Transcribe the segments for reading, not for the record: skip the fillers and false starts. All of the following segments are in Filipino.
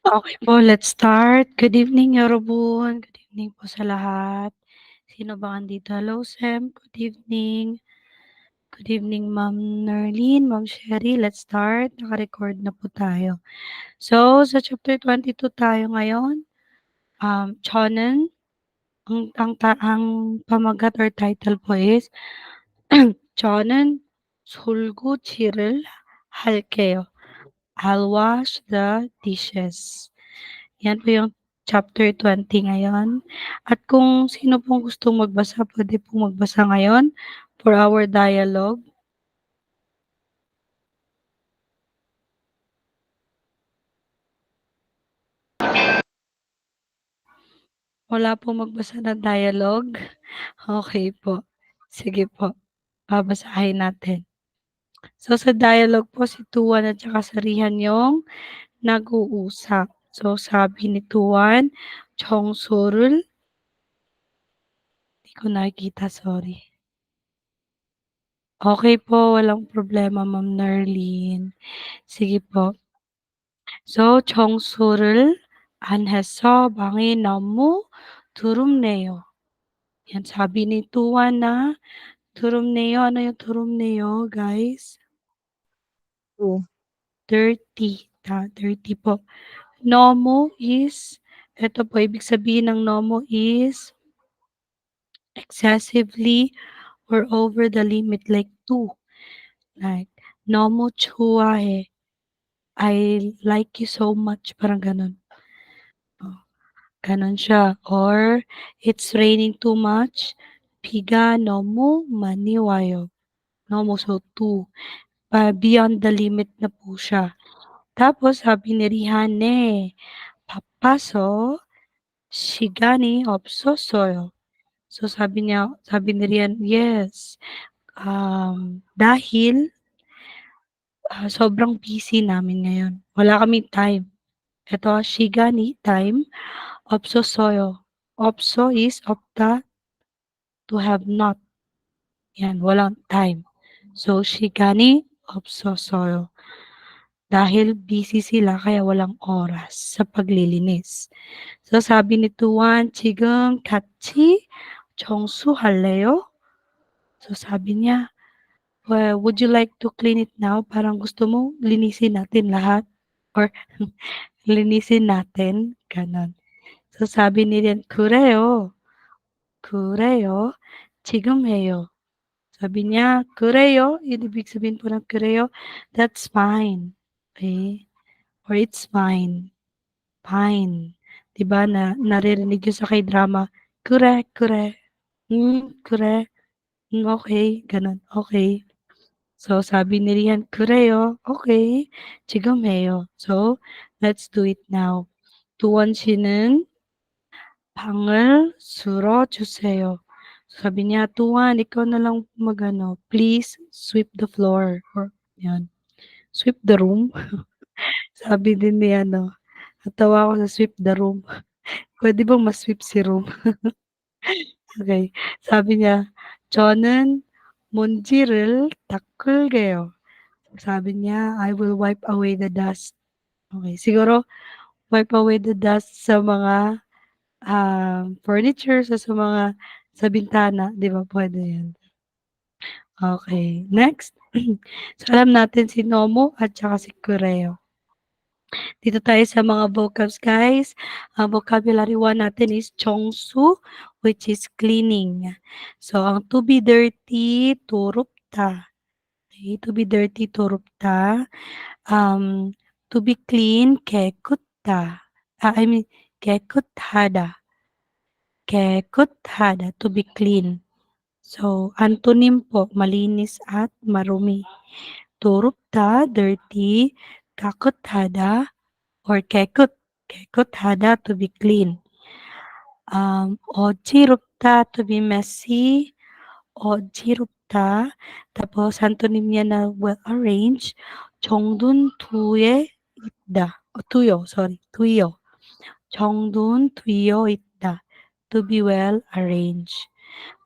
Okay po, let's start. Good evening, 여러분. Good evening po sa lahat. Sino ba andito? Hello, Sam. Good evening. Good evening, Ma'am Nerlene, Ma'am Sherry. Let's start. Naka-record na po tayo. So, sa chapter 22 tayo ngayon. Chonen. Ang pamagat or title po is Chonen Sulguchi를 할게요. I'll wash the dishes. Yan po yung chapter 20 ngayon. At kung sino pong gustong magbasa, pwede pong magbasa ngayon for our dialogue. Wala pong magbasa ng dialogue? Okay po. Sige po, babasahin natin. So, sa dialogue po, si Tuan at saka si Rihan yung nag-uusap. So, sabi ni Tuan, "청소를" di ko nakikita, sorry. Okay po, walang problema, Ma'am Nerlene. Sige po. So, 청소를 안 해서 방이 너무 더럽네요. Yan, sabi ni Tuan na 더럽네요. Ano yung 더럽네요, guys? Oh, Dirty. Dirty po. 너무 is, eto po, ibig sabihin ng 너무 is excessively or over the limit, like too. Like, 너무 좋아해. I like you so much. Parang ganun. Oh. Gano'n siya or it's raining too much, 비가 너무 많이 와요. 너무 so too, beyond the limit na po siya. Tapos sabi ni Rihan, "네, 바빠서 시간이 없었어요." So sabi ni Rihan, "Yes, dahil, sobrang busy namin ngayon, wala kaming time." Eto, 시간이 time, 없었어요. 없어 is 없다, to have not. Yan, walang time. So, 시간이 없어서요. Dahil busy sila kaya walang oras sa paglilinis. So, sabi ni Tuan, 지금 같이 청소할래요? So, sabi niya, well, would you like to clean it now? Parang gusto mo linisin natin lahat or linisin natin, gano'n. So, sabi ni Rian, 그래요. 그래요. 지금 해요. Sabi niya, "그래요." Yun ibig sabihin po ng "그래요", that's fine, okey, or it's fine, fine. 'Di ba naririnig yun sa K-drama, "그래, 그래. 그래. okey." Gano'n, okey. So, sabi ni Rian, "그래요. okey. 지금 해요." So, let's do it now. 두원 씨는 방을 쓸어 주세요. Sabi niya, "Tuan, ikaw na lang mag-ano, please sweep the floor," or 'yan, sweep the room. Sabi din ni ano, natawa ako sa sweep the room. Puwede bang ma-sweep si room? Okey. Sabi niya, "저는 먼지를 닦을게요." Sabi niya, "I will wipe away the dust." Okey, siguro wipe away the dust sa mga, furniture, sa mga sa bintana, 'di ba puwede 'yun. Okey, next. So, alam natin si Nomo at saka si Kureo. Dito tayo sa mga vocabs, guys. Ang vocabulary 1 natin is 청소, which is cleaning. So, ang to be dirty, turopta. Okay, to be dirty, turopta. To be clean, 깨끗다. I mean, 깨끗하다. 깨끗하다, to be clean. So, antonym po, malinis at marumi. Turupta, dirty. Kakuthada or kekut. Kekuthada, to be clean. Ojirupta, to be messy. Ojirupta. Tapos, antonym niya na well-arranged. Chongdun tuye itda. O, tuyo, sorry. Tuyo. Chongdun tuyo itda. To be well-arranged.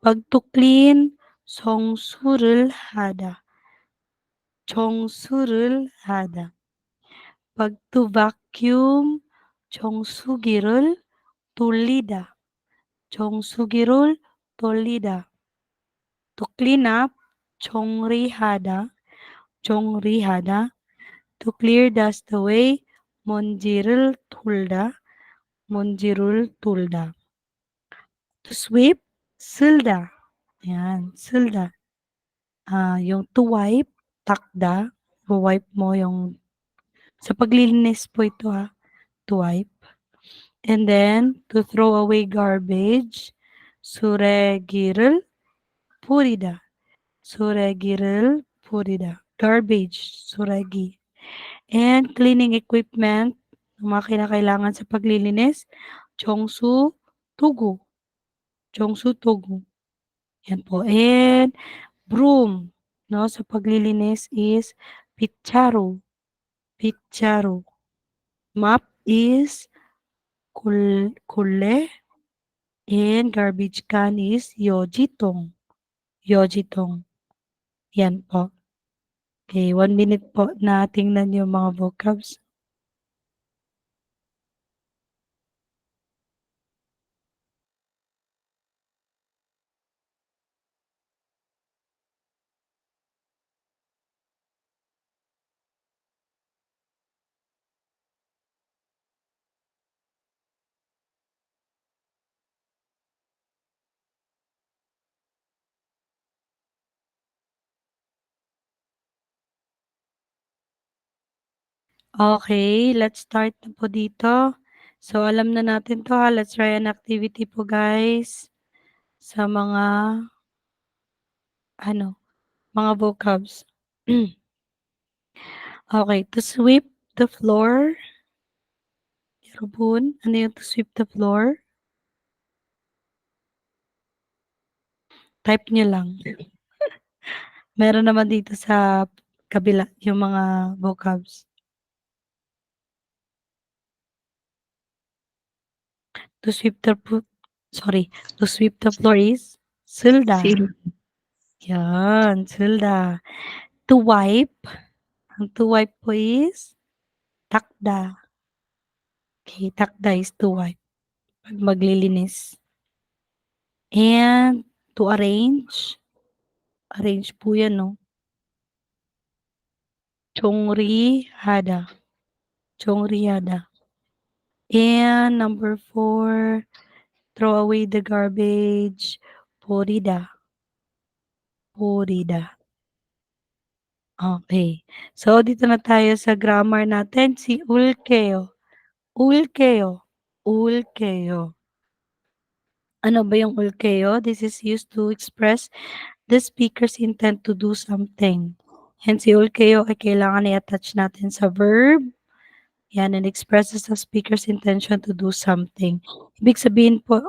Pag to clean, 청소를 하다. 청소를 하다. Pag to vacuum, 정수기를 돌리다. 정수기를 돌리다. To clean up, 정리하다. 정리하다. To clear dust away, 먼지를 돌다. 먼지를 돌다. To sweep, 쓸다. Ayan, 쓸다. Yung to wipe, takda. Wipe mo yung, sa paglilinis po ito ha, to wipe. And then, to throw away garbage, 수레기를 뿌리다. 수레기를 뿌리다. Garbage, suregi. And cleaning equipment, yung mga kinakailangan sa paglilinis, 정수, tugu. 정수, tugu. Yan po. And broom, no, sa paglilinis is pitsaru. Pitsaru. Mop is kule. And garbage can is yojitong. Yojitong. Yan po. Okay, 1 minute po na tingnan yung mga vocabs. Okay, let's start na po dito. So, alam na natin 'to ha. Let's try an activity po guys sa mga ano, mga vocabs. Okay, to sweep the floor. 여러분, ano yung to sweep the floor? Type niyo lang. Meron naman dito sa kabila yung mga vocabs. To sweep the sorry, to sweep the floor is silda. Sil. Yan, silda. To wipe, ang to wipe po is takda. Okay, takda is to wipe 'pag maglilinis. And to arrange, arrange po yan 'no. Chongrihada, chongrihada. And number 4, throw away the garbage, porida, porida. Okay. So, dito na tayo sa grammar natin, si ulkeo. Ulkeo, ulkeo. Ano ba yung ulkeo? This is used to express the speaker's intent to do something. Hence, si ulkeo ay kailangan i-attach natin sa verb. Yan, and expresses the speaker's intention to do something. Ibig sabihin po,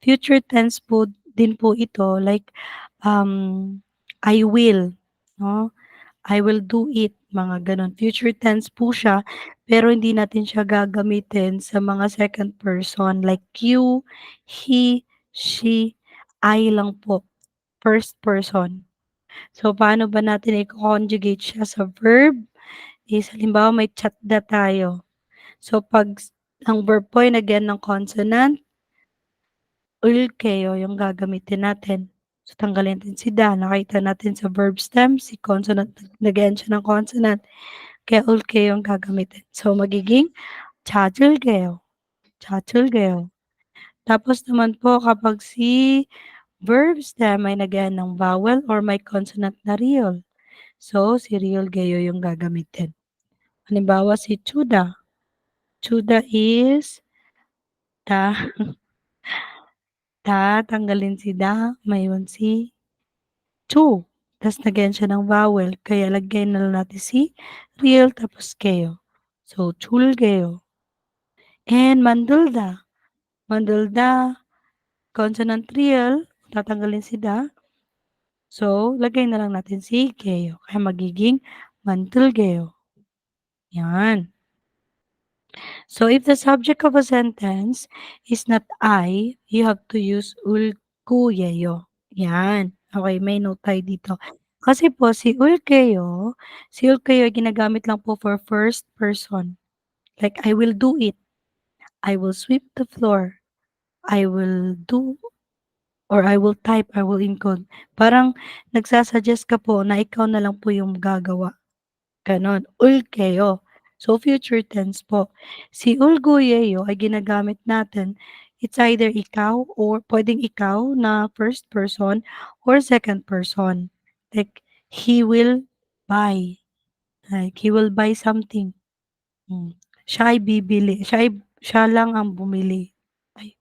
future tense po din po ito, like, I will, no? I will do it, mga gano'n. Future tense po siya, pero hindi natin siya gagamitin sa mga second person like you, he, she, I lang po, first person. So, paano ba natin i-conjugate siya sa verb? Is halimbawa may chat na tayo. So, 'pag ang verb po ay nagyan ng consonant, ulkeo yung gagamitin natin. So, tanggalin natin si da, nakita natin sa verb stem, si consonant, nag-end siya ng consonant, kaya ulkeo yung gagamitin. So, magiging 찾을게요, 찾을게요. Tapos naman po kapag si verb stem ay nag-end ng vowel or may consonant na real, so si real geyo yung gagamitin. Halimbawa si chuda, chuda is da. Tatanggalin si da, maiwan si chu, tas lagyan siya ng vowel kaya lagyan na lang natin si real tapos keyo. So, chulgeyo. And mandulda, mandulda, consonant real, tatanggalin si da. So, lagay na lang natin si keyo kaya magiging mandulgeyo. Yan. So, if the subject of a sentence is not I, you have to use ulkuyeyo. Yan. Okay, may note tayo dito. Kasi po si ulkeyo ay ginagamit lang po for first person. Like, I will do it. I will sweep the floor. I will do or I will type, I will encode. Parang nagsa-suggest ka po na ikaw na lang po yung gagawa, gano'n. Ulkeyo. So, future tense po. Si ulguyeyo ay ginagamit natin, it's either ikaw or puwedeng ikaw na first person or second person. Like, he will buy, like he will buy something. Hmm. Siya ay bibili, siya lang ang bumili. Ay,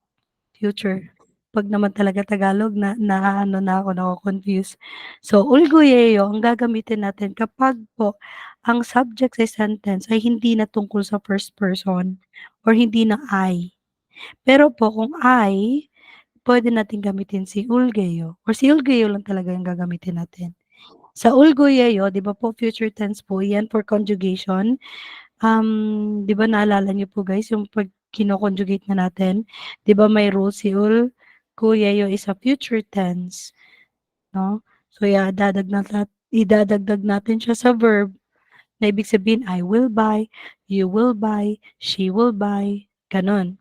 future. 'Pag naman talaga Tagalog naaano na ako, nako-confuse. So, ulguyeyo ang gagamitin natin kapag po ang subject sa sentence ay hindi na tungkol sa first person or hindi na I. Pero po kung I, puwede nating gamitin si ulgeyo or si ulgeyo lang talaga yung gagamitin natin. Sa ulguyeyo, 'di ba po future tense po 'yan for conjugation. 'Di ba naalala niyo po guys yung 'pag kino-conjugate na natin, 'di ba may rule si ul, kuyeyo is a future tense, 'no? So, idadagdag natin siya sa verb na ibig sabihin, I will buy, you will buy, she will buy, gano'n.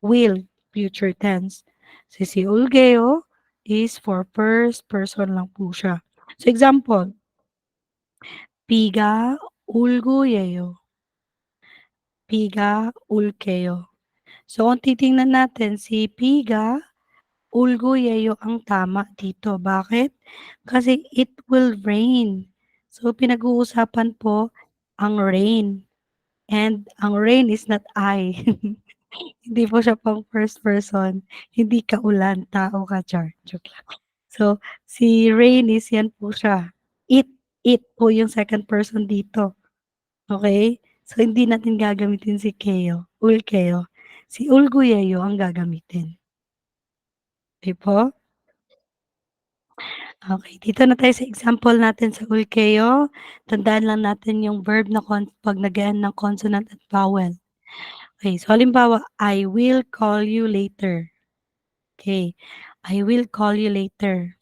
Will, future tense. Si ulgeo is for first person lang po siya. So, example, "비가 울고예요." "비가 올게요." So, kung titingnan natin si piga, ulguyeyo ang tama dito. Bakit? Kasi it will rain. So, pinag-uusapan po ang rain and ang rain is not I. Hindi po siya pang first person. Hindi ka ulan, tao ka, char. Joke lang. So, si rain is yan po siya. It po yung second person dito. Okay? So, hindi natin gagamitin si Keo, Ulkeo. Si Ulguyeyo ang gagamitin. Okey po? Okay, dito na tayo sa example natin sa Ulkeo. Tandaan lang natin yung verb na 'pag nag-e-end ng consonant at vowel. Okay, so halimbawa, I will call you later. Okay, I will call you later.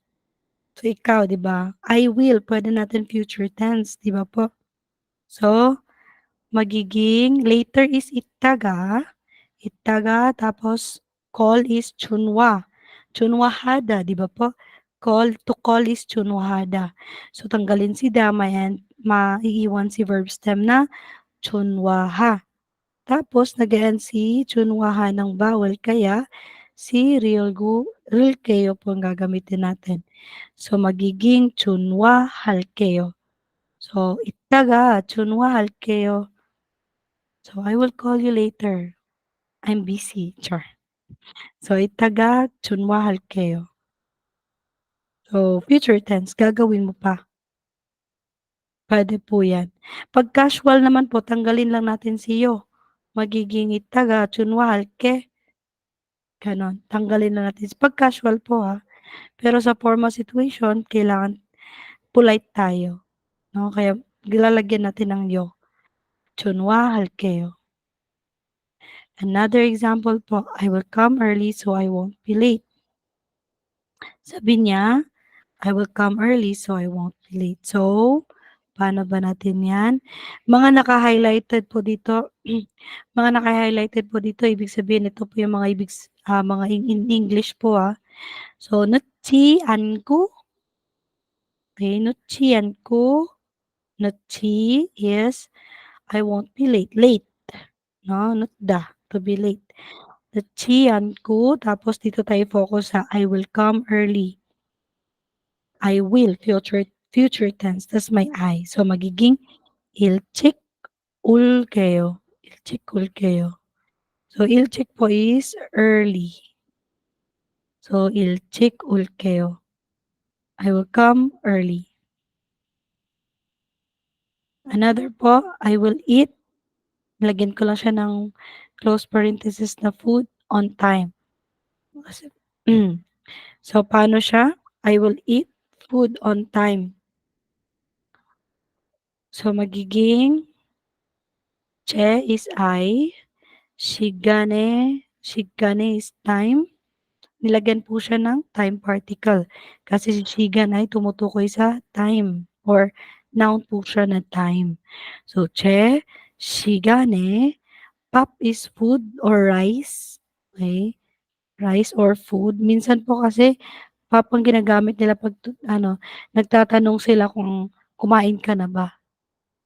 So, ikaw 'di ba, I will puwede natin future tense, 'di ba po? So, magiging later is itaga tapos call is chunwa. Chunwahada, 'di ba po? To call is chunwahada. So, tanggalin si dama and maiiwan si verb stem na chunwaha. Tapos nag-e-end si chunwaha ng vowel kaya si rilkeo po ang gagamitin natin. So, magiging chunwahalkeo. So, itaga chunwahalkeo. So, I will call you later. I'm busy. Char. So, itaga chunwahalkeo. So, future tense, gagawin mo pa. Puwede po 'yan. 'Pag casual naman po, tanggalin lang natin si yo. Magiging itaga chunwahalke, gano'n. Tanggalin lang natin 'pag casual po, Pero sa formal situation, kailangan polite tayo, 'no? Kaya lalagyan natin ng yo. Chunwahalkeyo. Another example po, I will come early so I won't be late. Sabi niya, I will come early so I won't be late. So, paano ba natin 'yan? Mga naka-highlighted po dito, mga naka-highlighted po dito, ibig sabihin ito po yung mga in English po, So, 늦지 않고, okay, 늦지 않고, 늦지 is I won't be late, late, 'no, 늦다, to be late. 늦지 않고, tapos dito tayo focus sa I will come early. I will, future tense, tas may I. So, magiging 일찍 올게요. 일찍 올게요. So, 일찍 po is early. So, 일찍 올게요. I will come early. Another po, I will eat, lagyan ko lang siya ng close parenthesis na food on time. Kasi so, paano siya? I will eat food on time. So, magiging che is I, shigane is time. Nilagyan po siya ng time particle kasi si shigan ay tumutukoy sa time or noun po siya na time. So, che shigane Pop is food or rice, okey, rice or food. Minsan po kasi pop ang ginagamit nila 'pag ano, nagtatanong sila kung kumain ka na ba,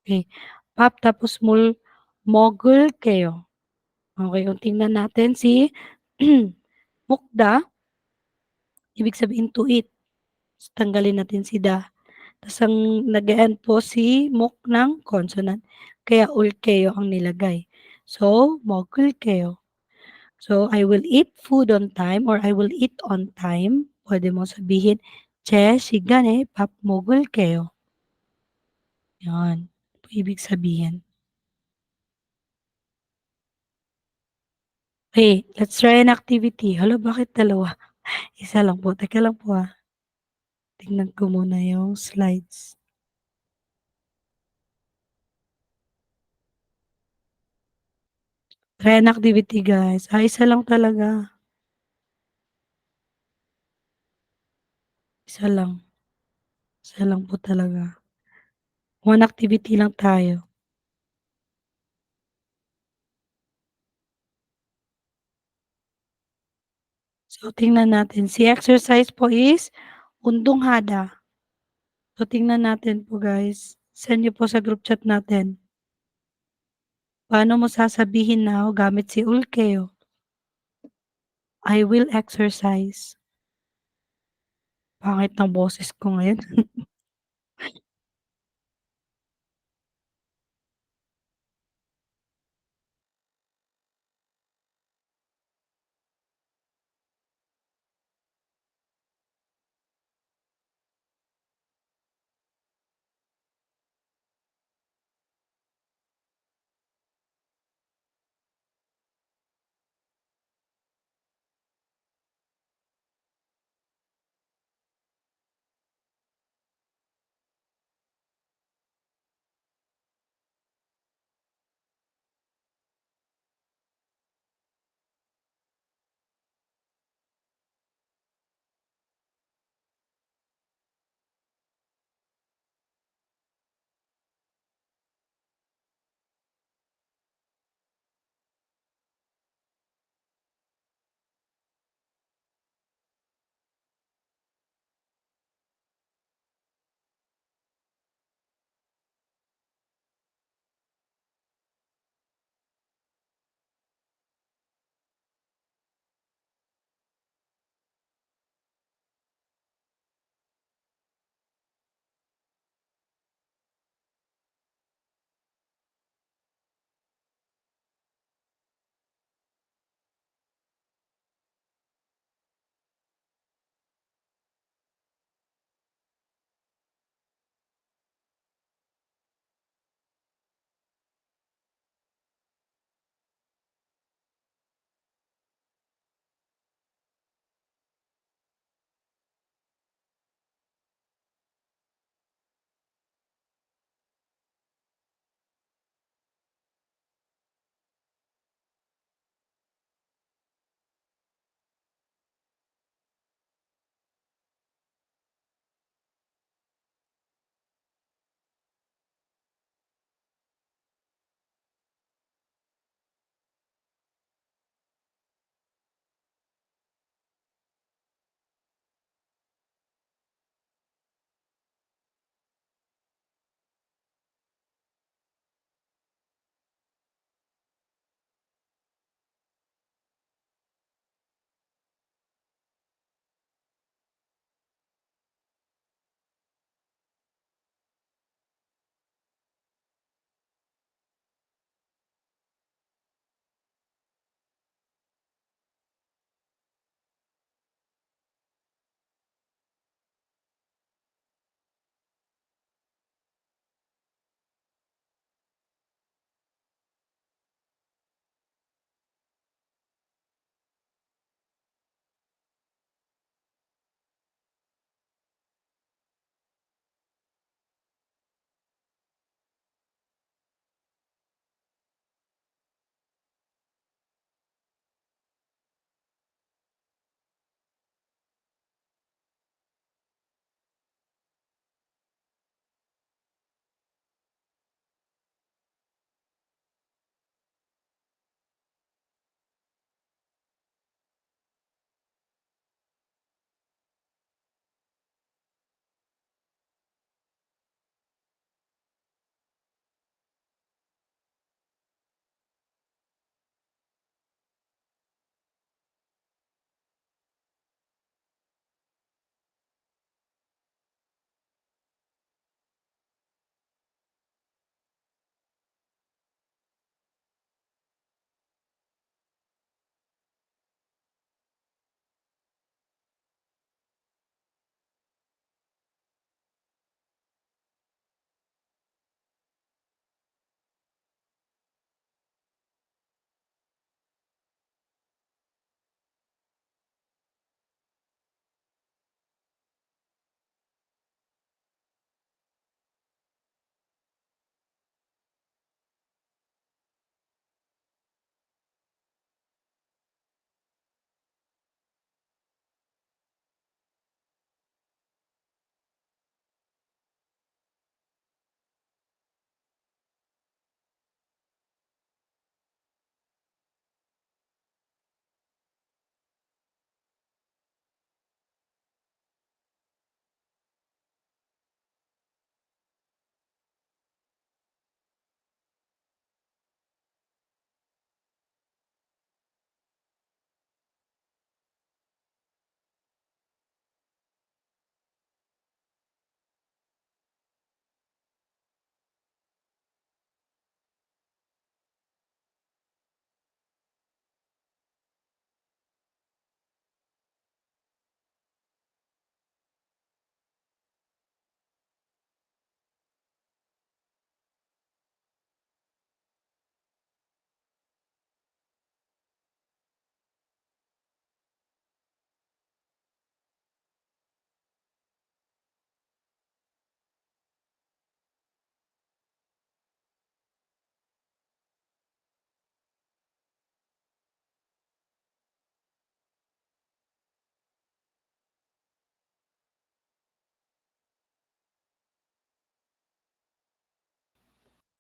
okey. Pop tapos mogul kayo. Okey, kung tingnan natin si mukda, ibig sabihin to eat, tanggalin natin si da. Tas ang nag-e-end po si muk ng consonant, kaya ulkeyo ang nilagay. So, 먹을게요. So, I will eat food on time or I will eat on time. Puwede mong sabihin, "제 시간에 밥 먹을게요." 'Yan, ibig sabihin. Okay, let's try an activity. Hala, bakit dalawa? Isa lang po, teka lang po, tingnan ko muna yung slides. Try an activity guys. Isa lang talaga, isa lang, isa lang po talaga. One activity lang tayo. So, tingnan natin. Si exercise po is undong hada. So, tingnan natin po guys. Send niyo po sa group chat natin. Paano mo sasabihin na gamit si ulkeo? I will exercise. Pangit ng boses ko ngayon.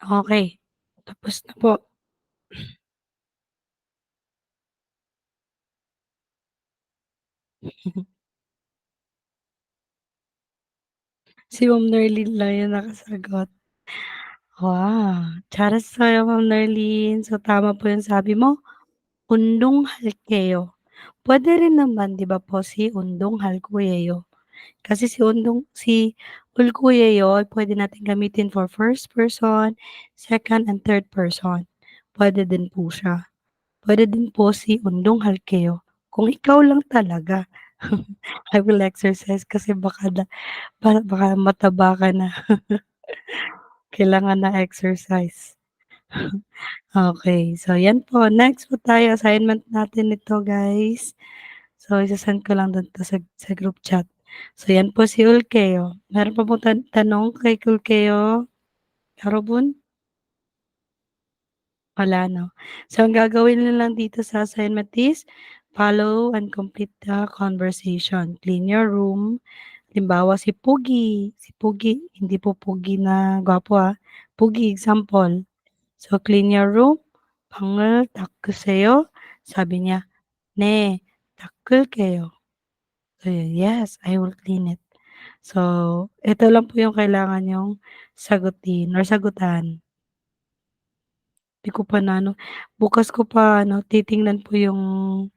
Okey, tapos na po. Si Ma'am Noerlyn lang yung nakasagot. Wow, charas sa'yo Ma'am Noerlyn. So, tama po yung sabi mo, undong halkeyo. Puwede rin naman 'di ba po si undong halkuyeyo. Kasi si ulkuyeyo ay puwede natin gamitin for first person, second and third person. Puwede din po siya. Puwede din po si undong halkeyo kung ikaw lang talaga. I will exercise kasi baka mataba ka na, kailangan na exercise. Okey, so yan po, next po tayo assignment natin ito guys. So isa-send ko lang dun 'to sa group chat. So yan po si Ulkeo. Meron pa pong tanong kay Ulkeo? Karobun? Wala 'no? So ang gagawin niyo lang dito sa assignment is follow and complete the conversation. Clean your room. Halimbawa si Pugi, hindi po Pugi na gwapo, Pugi example. So clean your room. 방을 닦으세요. 사bi niya, "네, 닦을게요." So yun, "Yes, I will clean it." So, ito lang po yung kailangan niyong sagutin or sagutan. Di ko pa na ano, bukas ko pa ano, titingnan po yung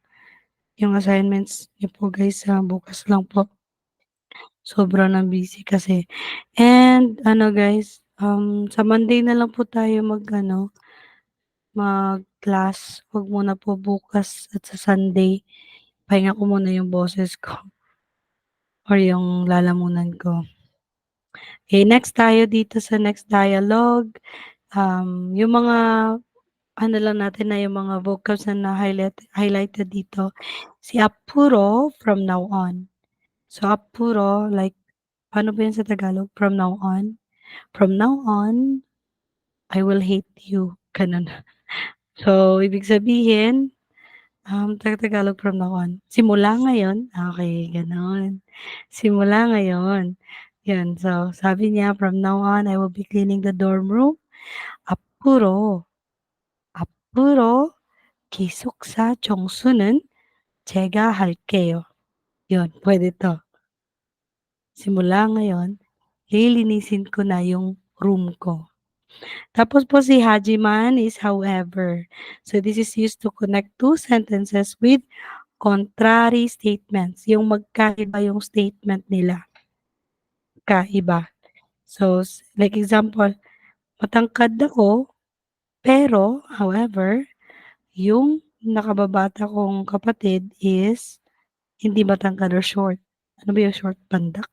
assignments niyo po guys, bukas lang po. Sobrang na busy kasi. And ano guys, sa Monday na lang po tayo mag-ano, mag-class. 'Wag muna po bukas at sa Sunday. Pahinga ko muna yung boses ko or yung lalamunan ko. Okay, next tayo dito sa next dialogue. Yung mga ano lang natin na yung mga vocabs na highlighted dito. Si "앞으로" from now on. So, "앞으로" like paano ba yun sa Tagalog? From now on? From now on, I will hate you, gano'n. So, ibig sabihin, Tagalog from now on, simula ngayon okey gano'n. Simula ngayon, 'yun. So, sabi niya, "From now on, I will be cleaning the dorm room. 앞으로, 앞으로 기숙사 청소는 제가 할게요." 'Yun, puwede 'to. Simula ngayon, lilinisin ko na yung room ko. Tapos po si Hajiman is however. So this is used to connect two sentences with contrary statements. Yung magkaiba yung statement nila, magkaiba. So like example, matangkad ako, pero however, yung nakababata kong kapatid is hindi matangkad or short. Ano ba yung short? Pandak.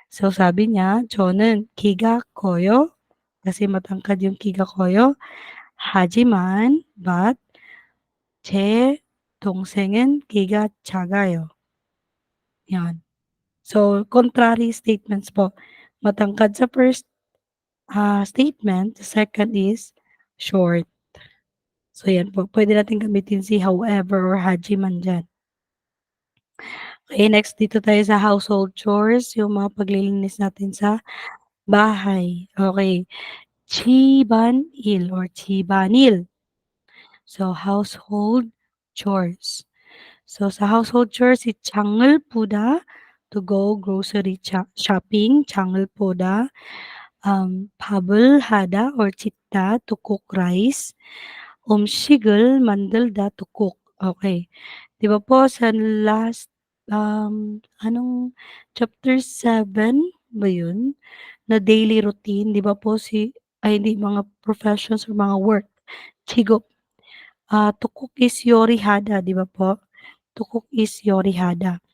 So sabi niya, "저는 키가 커요." Kasi matangkad yung kiga koyo. 하지만 but 제 동생은 키가 작아요. 'Yan. So, contrary statements po. Matangkad sa first, statement, the second is short. So 'yan po, puwede natin gamitin si however or hajiman diyan. Okay, next dito tayo sa household chores, yung mga paglilinis natin sa bahay. Okay, 집안일 or 집안일. So, household chores. So, sa household chores, si 장을 보다, to go grocery shopping, 장을 보다. 밥을 하다 or 짓다, to cook rice. 음식을 만들다, to cook. Okay. 'Di ba po sa last, anong chapter 7 ba yun, na daily routine, 'di ba po hindi mga professions or mga work, higop. To cook is yorihada, 'di ba po? To cook is yorihada.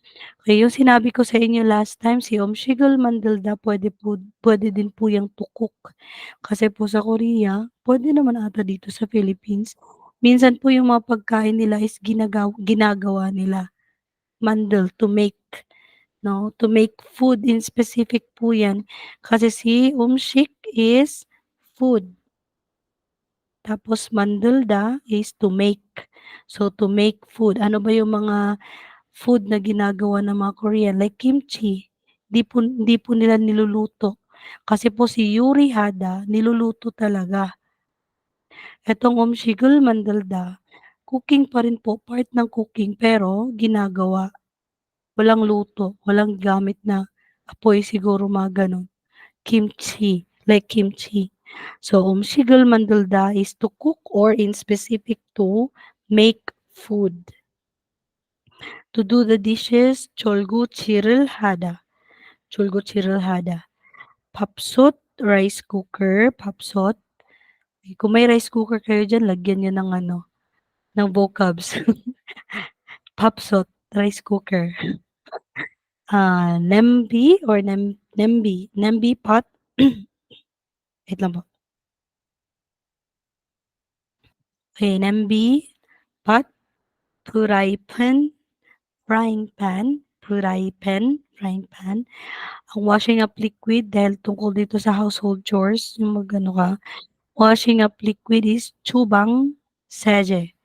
Kaya yung sinabi ko sa inyo last time, si Omshigol Mandalda puwede din po yang to cook. Kasi po sa Korea, puwede naman ata dito sa Philippines. Minsan po yung mga pagkain nila is ginagawa nila, mandal, to make, 'no, to make food in specific po 'yan. Kasi si umshik is food. Tapos mandalda is to make. So, to make food, ano ba yung mga food na ginagawa ng mga Korean like kimchi, 'di po nila niluluto. Kasi po si Yuri Hada niluluto talaga. Etong Umshigul Mandalda, cooking pa rin po, part ng cooking pero ginagawa. Walang luto, walang gamit na apoy siguro mga gano'n. Kimchi, like kimchi. So, umshigul mandalda is to cook or in specific to make food. To do the dishes, cholgu chiril hada. Cholgu chiril hada. Papsot, rice cooker, papsot. Kung may rice cooker kayo diyan, lagyan niyo ng ano, ng vocabs. Papsot, rice cooker. Nembi or nembi pot. Wait lang po. Okay, nembi pot, frypan, frying pan. Ang washing up liquid dahil tungkol dito sa household chores, yung mag-ano ka, washing up liquid is chubang seje.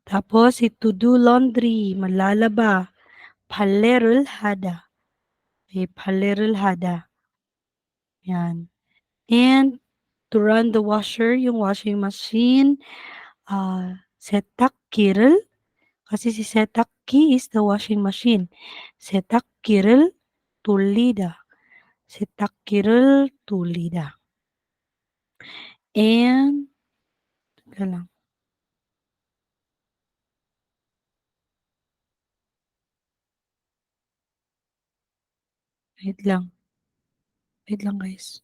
Tapos si to do laundry, malalaba, palerul hada. Okay, palerul hada. Yan. And to run the washer, yung washing machine, setak kasi si setakki is the washing machine. Setak tulida. Setak tulida. And, teka lang, wait lang, wait lang guys.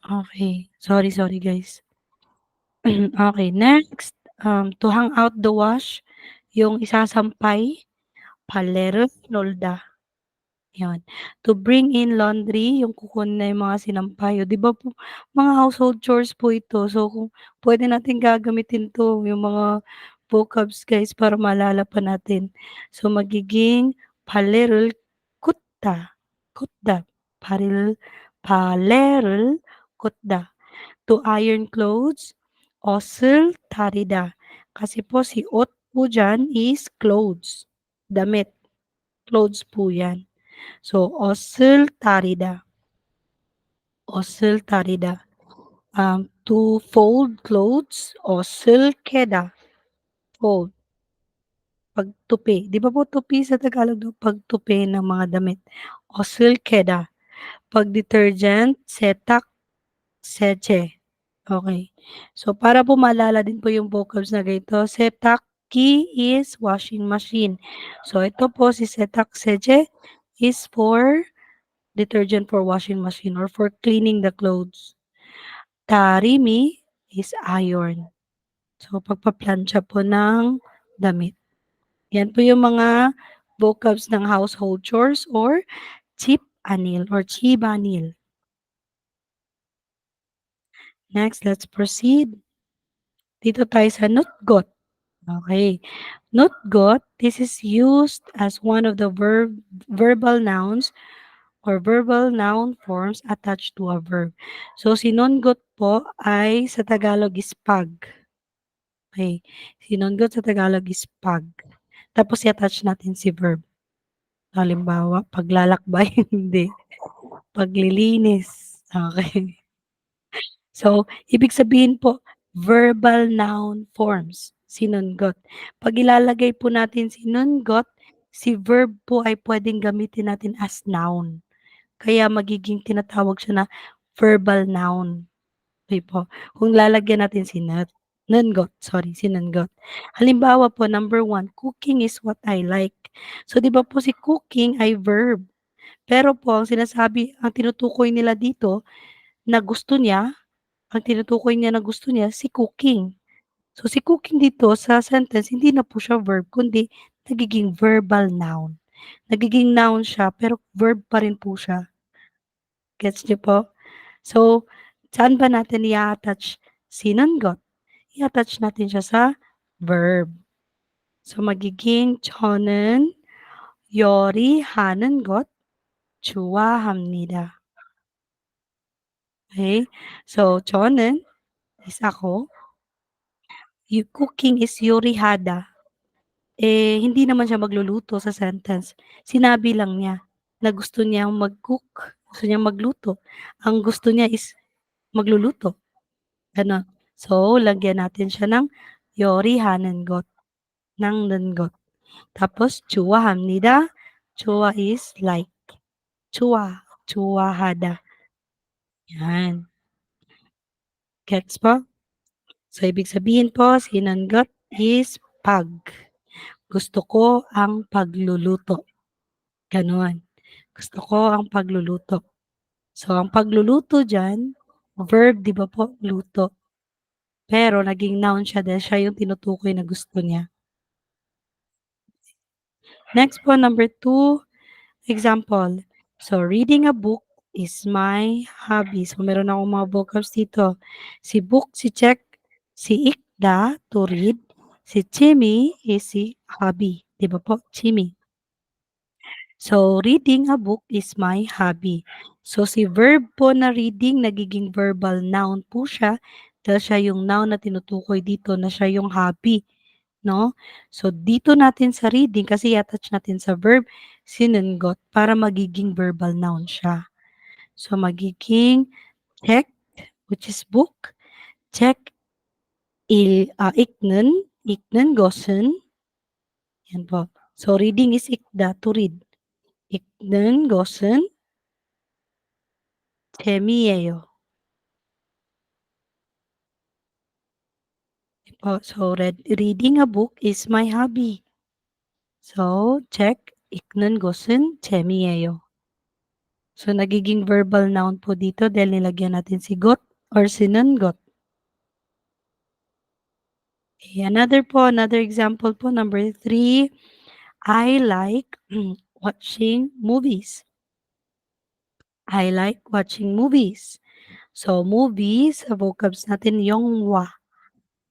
Okay, sorry guys. Okay, next, to hang out the wash, yung isasampay, palerolda. Yun. To bring in laundry, yung kukunin na yung mga sinampay, oh, 'di ba po mga household chores po ito. So, kung puwede natin gagamitin 'to, yung mga vocabs guys para maalala pa natin. So, magiging palerol kutta, kutta, palerol kutta. To iron clothes, osel tarida. Kasi po si ot po diyan is clothes, damit, clothes po 'yan. So, osıl tarida. To fold clothes, osıl keda, fold, pagtupi. 'Di ba po tupi sa Tagalog 'no, pagtupi ng mga damit, osıl keda. 'Pag detergent, setak seche. Okey. So, para po maalala din po yung vocabs na ganito, setakki is washing machine. So, ito po si setak seche is for detergent for washing machine or for cleaning the clothes. Tarimi is iron. So, pagpaplantsa po ng damit. Yan po yung mga vocabs ng household chores or chibanil or chibanil. Next, let's proceed. Dito tayo sa nutgot. Okay. Nutgot, this is used as one of the verbal nouns or verbal noun forms attached to a verb. So, sinunggot po ay sa Tagalog is pag. Okay. Sinunggot sa Tagalog is pag. Tapos i-attach natin si verb. Halimbawa, paglalakbay, hindi. Paglilinis, okey. So, ibig sabihin po, verbal noun forms, sinunggot. 'Pag ilalagay po natin sinunggot, si verb po ay puwedeng gamitin natin as noun. Kaya magiging tinatawag siya na verbal noun, 'di po. Kung lalagyan natin nunggot, sorry, sinunggot. Halimbawa po, number 1, cooking is what I like. So, 'di ba po si cooking ay verb, pero po ang tinutukoy nila dito na gusto niya ang tinutukoy niya na gusto niya si cooking. So, si cooking dito sa sentence hindi na po siya verb kundi nagiging verbal noun. Nagiging noun siya pero verb pa rin po siya, gets niyo po? So, saan ba natin i-a-attach sinunggot? I-attach natin siya sa verb. So, magiging 저는 요리하는 것 좋아합니다. Okay? So, 저는 is ako, cooking is 요리하다. Eh, hindi naman siya magluluto sa sentence. Sinabi lang niya na gusto niyang mag-cook, gusto niyang magluto. Ang gusto niya is magluluto, gano'n. So, lagyan natin siya ng 요리하는 것, ng 는것. Tapos 좋아합니다. 좋아 is like. 좋아, 좋아하다. 'Yan, gets po? So, ibig sabihin po, sinanggot is 'pag. Gusto ko ang pagluluto, gano'n. Gusto ko ang pagluluto. So, ang pagluluto diyan, verb 'di ba po, luto. Pero naging noun siya dahil siya yung tinutukoy na gusto niya. Next po, number 2, example. So, reading a book is my hobby. So, meron akong mga vocabs dito. Si book, si check, si ikda, to read. Si chimi is si hobby. 'Di ba po, chimi. So, reading a book is my hobby. So, si verb po na reading nagiging verbal noun po siya dahil siya yung noun na tinutukoy dito na siya yung hobby, 'no? So, dito natin sa reading kasi i-attach natin sa verb, sinunggot para magiging verbal noun siya. So, magiging check, which is book, check 읽는 것은, yan po. So, reading is ikda, to read. 읽는 것은 재미예요. Po, so reading a book is my hobby. So, check, 읽는 것은 재미예요. So, nagiging verbal noun po dito dahil nilagyan natin si got or sinunggot. Okay, another example po, number 3, I like watching movies. I like watching movies. So, movies, sa vocabs natin yung wa.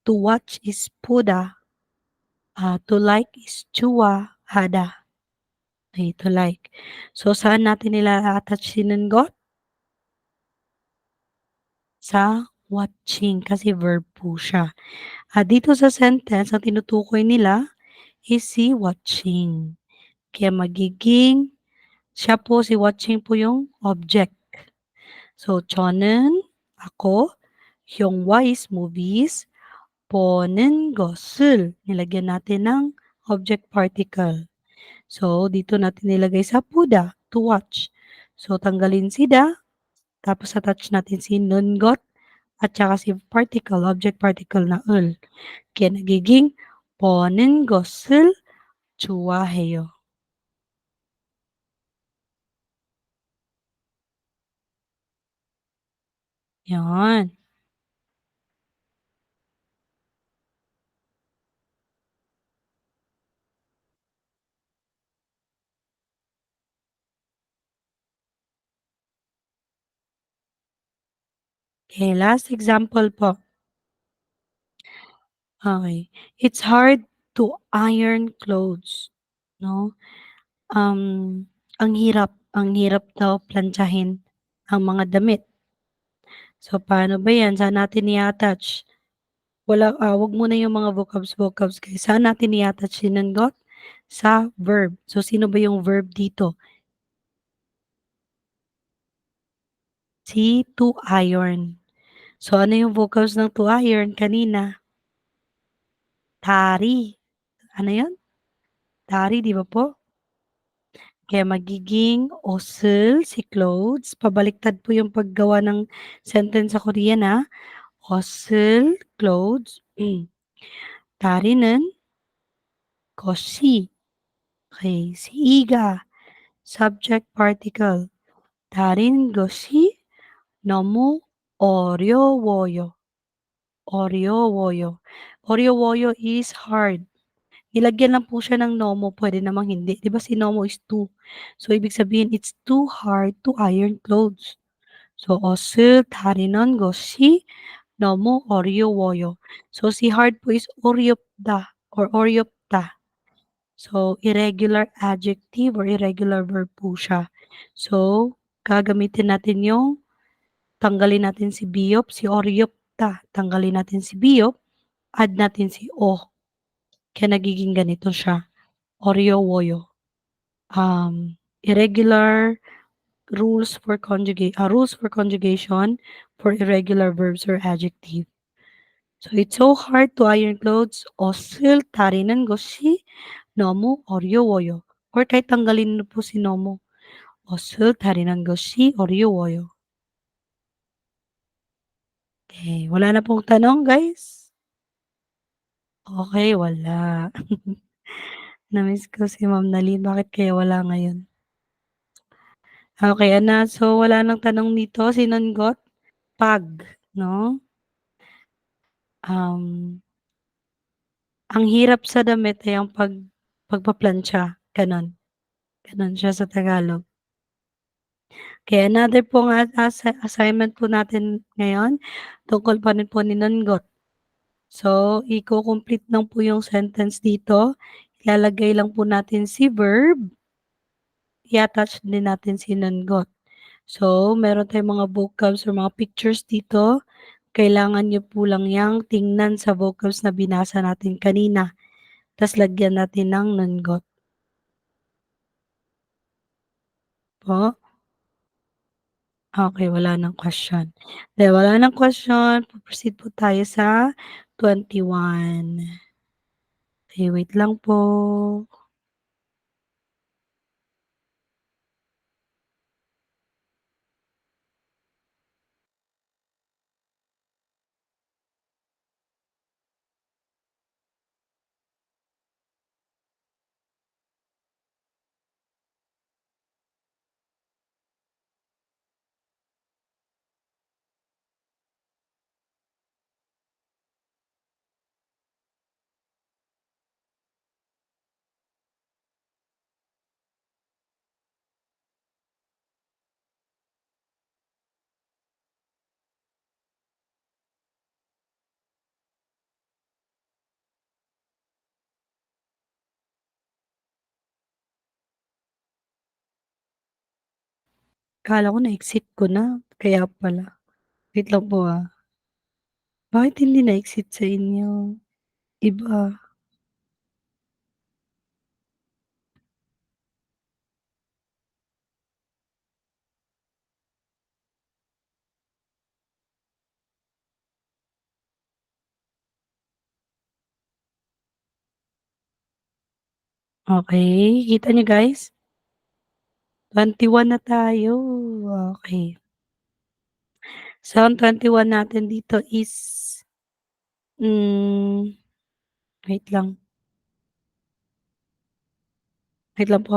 To watch is 보다. To like is 좋아하다. Okay, to like. So, saan natin attach sinunggot? Sa watching kasi verb po siya. Dito sa sentence ang tinutukoy nila is si watching. Kaya magiging siya po, si watching po yung object. So, 저는, ako, yung Y is movies, 보는 것을, nilagyan natin ng object particle. So, dito natin nilagay sa 보다, to watch. So, tanggalin si da, tapos attach natin si nunggot, at saka si particle, object particle na 을. Kaya nagiging 보는 것을 좋아해요. Yan. Okay, last example po. Okay. It's hard to iron clothes, 'no? Ang hirap daw plantsahin ang mga damit. So, paano ba 'yan? Saan natin i-attach? Wag muna yung mga vocabs guys. Saan natin i-attach sinunggot? sa verb. So, sino ba yung verb dito? Si to iron. So, ano yung vocals ng to iron kanina? Tari. Ano yun? Tari, di ba po? Kaya magiging 옷을, si clothes. Pabaliktad po yung paggawa ng sentence sa Korean, ha? 옷을, clothes. 다리는 것이. Okay, si iga. Subject particle. 다른 것이 너무 어려워요. 어려워요. 어려워요 is hard. Nilagyan lang po siya ng nomo, pwede namang hindi. 'Di ba si nomo is too. So, ibig sabihin, it's too hard to iron clothes. So, 옷을 다리는 것이 너무 어려워요. So, si hard po is 어렵다 or 어렵다. So, irregular adjective or irregular verb po siya. So, gagamitin natin yung tanggalin natin si biyop, si oryopta. Tanggalin natin si biyop, add natin si o. Kaya nagiging ganito siya, oryowoyo. Irregular rules for conjugation for irregular verbs or adjective. So, it's so hard to iron clothes. 옷을 다리는 것이 너무 어려워요. Or kahit tanggalin niyo po si nomo. 옷을 다리는 것이 어려워요. Okay, wala na pong tanong, guys? Okay, wala. Na-miss ko si Ma'am Nalin, bakit kaya wala ngayon? Okay, so wala ng tanong dito, sinanggot, pag, 'no? Um, ang hirap sa damit ay ang pagpaplantsa, gano'n. Gano'n siya sa Tagalog. Okay, another pong assignment po natin ngayon, tungkol pa rin po ninanggot. So, iko-complete lang po yung sentence dito, ilalagay lang po natin si verb, i-attach din natin si nanggot. So, meron tayong mga vocabs or mga pictures dito. Kailangan niyo po lang yang tingnan sa vocabs na binasa natin kanina. Tas lagyan natin ng nanggot po. Okay, wala ng question. Dahil wala ng question, proceed po tayo sa 21. Okay, wait lang po. Akala ko na-exit ko na, kaya pala. Wait lang po, Bakit hindi na-exit sa inyo? Iba. Okay, kita niyo guys? 21 na tayo. Okay. So, ang 21 natin dito is, hmm, wait lang. Wait lang po,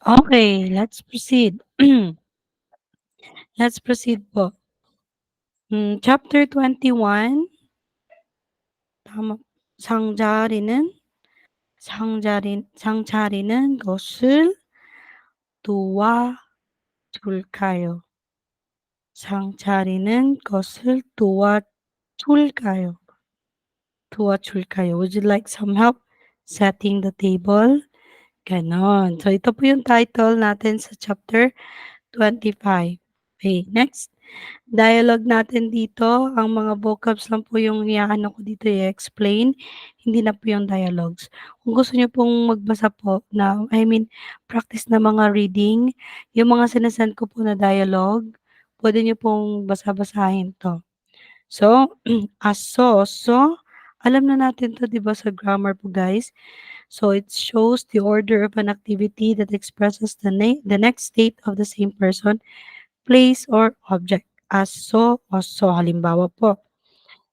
Okay, let's proceed. Let's proceed po. Chapter 21, tama. 상자리는 상자리는 것을 도와줄까요? 상자리는 것을 도와줄까요? Would you like some help setting the table? Gano'n. So, ito po yung title natin sa chapter 25. Okay, next. Dialogue natin dito, ang mga vocabs lang po yung iaano ko dito i-explain, hindi na po yung dialogues. Kung gusto niyo pong magbasa po na practice na mga reading, yung mga ko po na dialogue, puwede niyo pong basa-basahin 'to. So, aso, alam na natin 'to 'di ba sa grammar po guys. So, it shows the order of an activity that expresses the next state of the same person, place, or object. Aso, oso. Halimbawa po,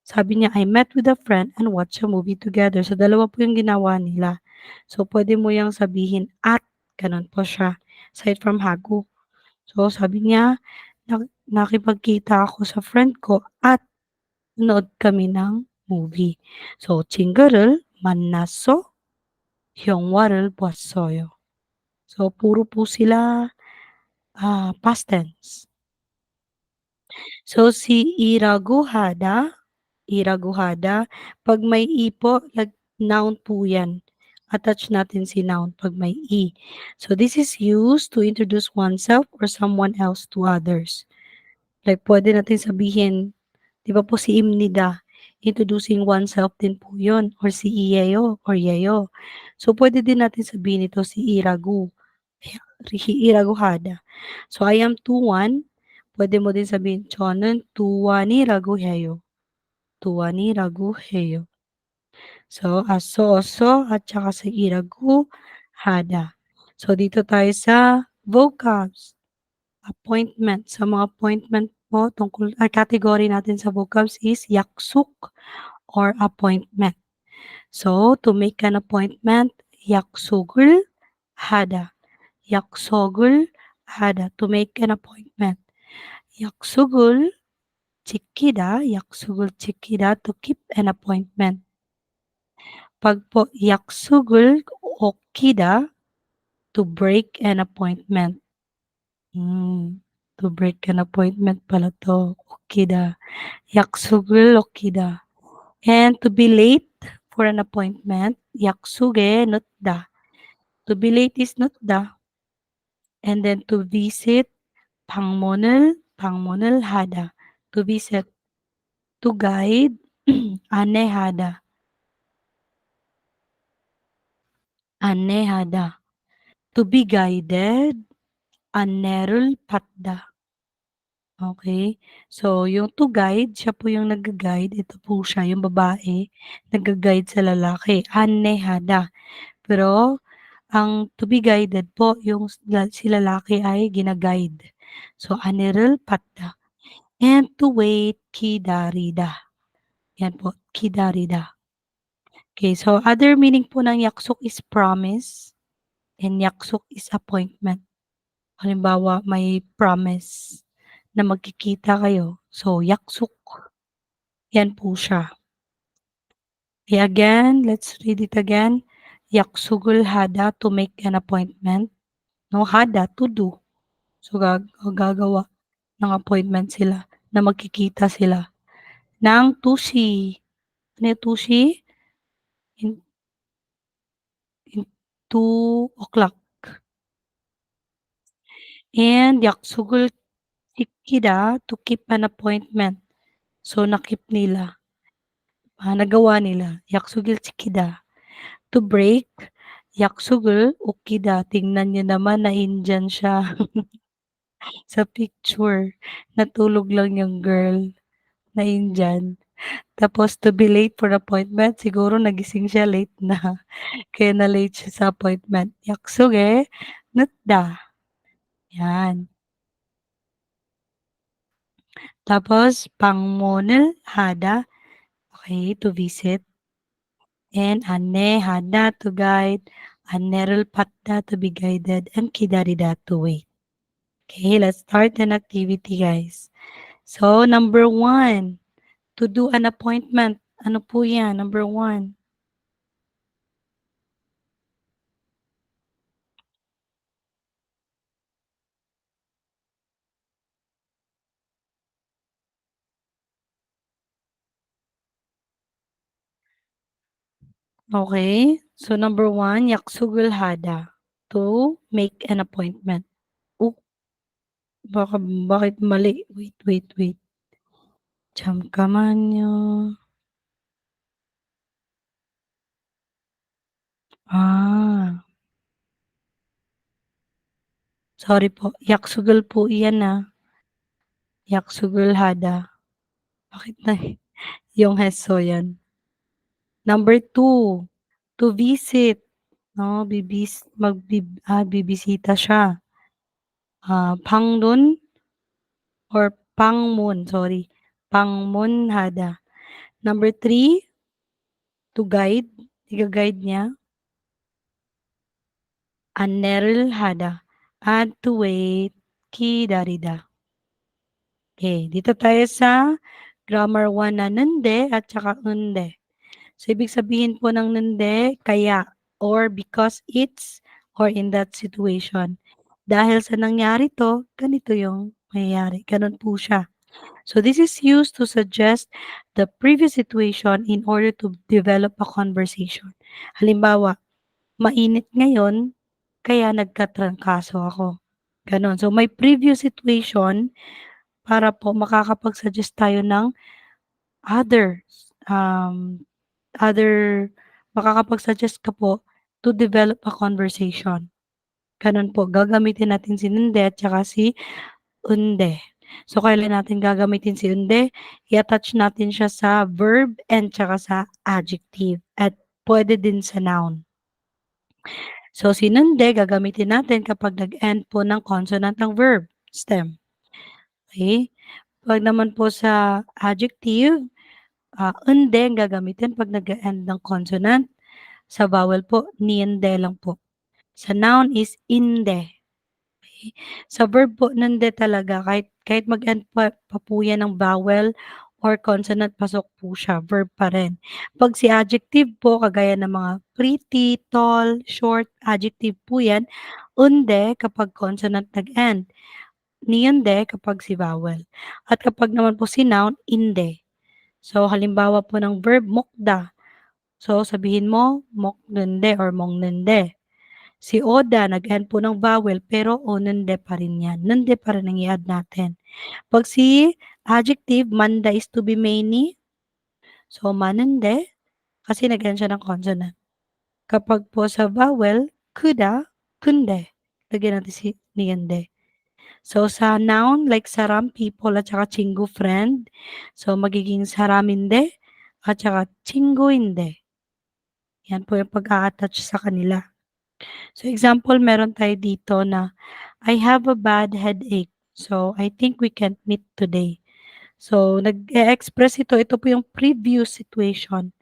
sabi niya, I met with a friend and watched a movie together. So, dalawa po yung ginawa nila. So, pwede mo yang sabihin at, ganun po siya. Aside from hago. So, sabi niya, nakipagkita ako sa friend ko at nanood kami ng movie. So, 친구를 만났어. 영화를 봤어요. So, puro po sila past tense. So, si iraguhada, 'pag may "i" po, noun po 'yan. Attach natin si noun 'pag may "i". So, this is used to introduce oneself or someone else to others. Like puwede natin sabihin, 'di ba po si Imnida, introducing oneself din po 'yun or si Iyeyo or Yeyo. So, puwede din natin sabihin ito si Iraguhada. So, I am Tuwan, puwede mo din sabihin, "저는 tuwan이라고 해요." tuwan이라고 해요. So, aso, oso, at saka sa iraguhada. So, dito tayo sa vocabs. Appointment. Sa mga appointment po category natin sa vocabs is yaksuk or appointment. So, to make an appointment, yaksugul hada. Yaksugul hada. To make an appointment. Yaksugul yaksugur chikida to keep an appointment. 'Pag po yaksugul okida, to break an appointment. To break an appointment pala 'to, okida. Yaksugul okida. And to be late for an appointment, yaksuge nutda. To be late is nutda. And then to visit, 방문을 하다. To visit. To guide, 안내하다. 안내하다. To be guided, 안내를 받다. Okay. So, yung to guide, siya po yung nagga-guide. Ito po siya, yung babae, nagga-guide sa lalaki. 안내하다. Pero, ang to be guided po, yung si lalaki ay gina-guide. So, 안내를 받다. And to wait, 기다리다. Yan po, 기다리다. Okay, so other meaning po ng yaksok is promise and yaksok is appointment. Halimbawa, may promise na magkikita kayo. So, yaksok. Yan po siya. Okay, again, let's read it again. Yaksugul hada to make an appointment. No, hada to do. So, gagawa ng appointment sila na magkikita sila ng 2 ano yung 2 In, in 2 o'clock. And yaksugul chikida to keep an appointment. So, nakip nila. Nagawa nila. Yaksugil chikida. To break, yaksugul ukida. Tingnan niyo naman na-Indian siya sa picture. Natulog lang yung girl na Indian. Tapos to be late for appointment, siguro nagising siya late na. Kaya na-late siya sa appointment. Yaksuge, nutda. Yan. Tapos, pangmonel hada. Okay, to visit. And ane hada to guide. Nerilpatta to be guided, and kidarida to wait. Okay, let's start an activity, guys. So, number one, to do an appointment. Ano po yan? Number one. Okay. So, number one, yaksugul hada. To make an appointment. Oh, baka, bakit mali? Wait, wait, wait. Chamkamanyo. Ah, sorry po. Yaksugul po iyan na. Yaksugul hada. Bakit na yung heso yan? Number two, to visit. No, bibisita siya. Pangdun or pangmun, sorry. Pangmunhada. Number three, to guide. Iga-guide niya. Anerlhada. At to wait. Kidarida. Okay, dito tayo sa grammar 1 na nende at saka unde. So, ibig sabihin po ng nende, kaya, or because it's, or in that situation. Dahil sa nangyari to, ganito yung mangyayari. Ganun po siya. So, this is used to suggest the previous situation in order to develop a conversation. Halimbawa, mainit ngayon, kaya nagkatrangkaso ako. Ganon. So, may previous situation para po makakapag-suggest tayo ng others, other makakapag-suggest ka po to develop a conversation. Gano'n po, gagamitin natin si ninde at saka si unde. So, kailan natin gagamitin si unde? I-attach natin siya sa verb and tsaka sa adjective at pwede din sa noun. So, si nunde gagamitin natin kapag nag-end po ng consonant ng verb, stem. Okay? 'Pag naman po sa adjective, unde ang gagamitin 'pag nag-e-end ng consonant. Sa vowel po, niende lang po. Sa noun is inde. Okey. Sa verb po, nande talaga kahit kahit mag-end pa po yan ng vowel or consonant, pasok po siya, verb pa rin. 'Pag si adjective po, kagaya ng mga pretty, tall, short, adjective po yan, unde kapag consonant nag-end, niyende kapag si vowel. At kapag naman po si noun, inde. So, halimbawa po ng verb, mokda. So, sabihin mo, moknende or mongnende. Si Oda, nag-end po ng vowel, pero onende pa rin yan. Nende pa rin ang i-add natin. Pag si adjective, manda is to be many. So, manende, kasi nag-end siya ng consonant. Kapag po sa vowel, kuda, kunde. Lagyan natin si niyende. So, sa noun, like saram, people, at saka chingu, friend. So, magiging saraminde, at saka chinguinde. Yan po yung pag-a-attach sa kanila. So, example, meron tayo dito na, I have a bad headache. So, I think we can't meet today. So, nag-e-express ito. Ito po yung previous situation.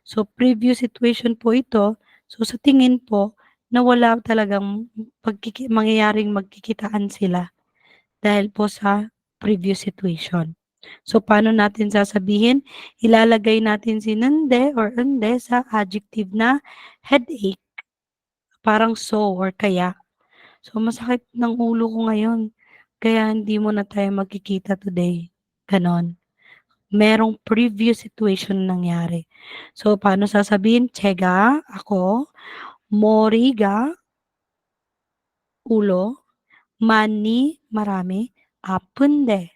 So, previous situation po ito. So, sa tingin po, na wala talagang mangyayaring magkikitaan sila dahil po sa previous situation. So, paano natin sasabihin? Ilalagay natin si nande or unde sa adjective na headache. Parang so or kaya. So, masakit ng ulo ko ngayon, kaya hindi muna tayo magkikita today, gano'n. Merong previous situation na nangyari. So, paano sasabihin? "Chega, ako, mori가 ulo, 많이, marami, 아픈데."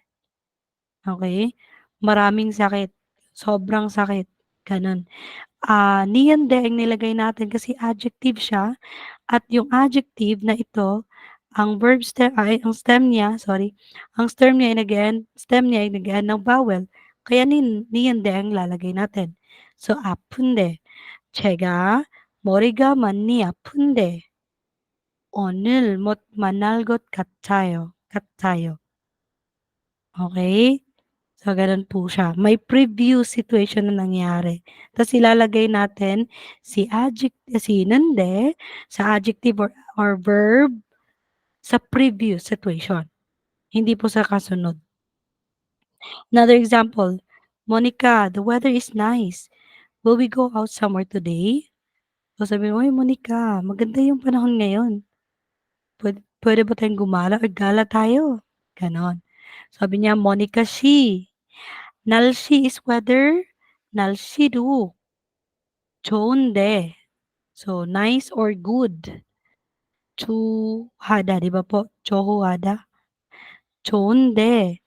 Okey? Maraming sakit, sobrang sakit, gano'n. Niyende ang nilagay natin kasi adjective siya at yung adjective na ito, ang verb stem ay ang stem niya, sorry, ang stem niya ay nag-e-end ng vowel, kaya niyende ang lalagay natin. So, 아픈데, 제가 머리가 많이 아픈데 오늘 못 만날 것 같아요. Okey? So, gano'n po siya. May previous situation na nangyari. Ta's ilalagay natin si nande sa adjective or verb sa previous situation, hindi po sa kasunod. Another example, "Monica, the weather is nice. Will we go out somewhere today?" So, sabihin mo, "Uy Monica, maganda yung panahon ngayon. Puwede ba tayong gumala or gala tayo?" Gano'n. Sabi niya, "Monica she. 날씨 is weather. 날씨도 좋은데." So, nice or good. 좋하다, 'di ba po? 좋아하다. 좋은데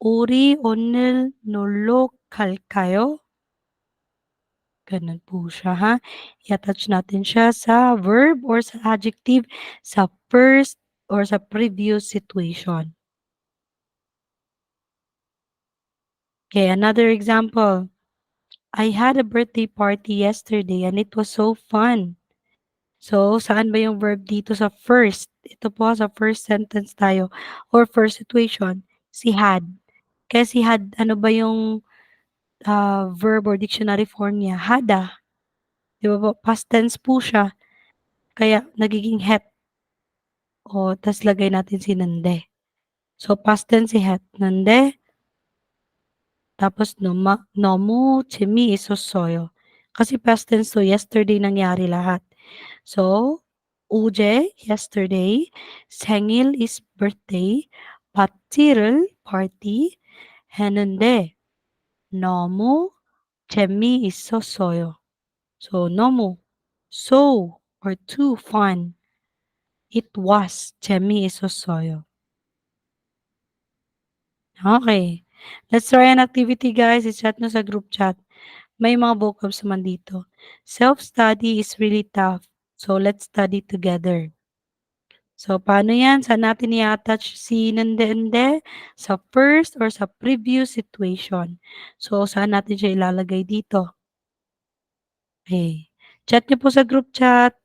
우리 오늘 놀러 갈까요? Gano'n po siya, ha. I-attach natin siya sa verb or sa adjective sa first or sa previous situation. Okay, another example. "I had a birthday party yesterday and it was so fun." So, saan ba yung verb dito sa first? Ito po sa first sentence tayo or first situation, si had. Kaya si had, ano ba yung, verb or dictionary form niya? Hada, 'di ba po? Past tense po siya, kaya nagiging het o ta's lagay natin si nande. So, past tense si het, nande, tapos 너무 재미있었어요. Kasi past tense 'to, yesterday nangyari lahat. So, 어제 yesterday, 생일 is birthday, party 했는데 너무 재미있었어요. So, 너무, so or too fun. It was 재미있었어요. Okay, let's try an activity guys, i-chat niyo sa group chat. May mga vocabs naman dito. Self-study is really tough, so let's study together. So, paano yan? Saan natin i-attach si nande-ende? Sa first or sa previous situation. So, saan natin siya ilalagay dito? Okay. Chat niyo po sa group chat.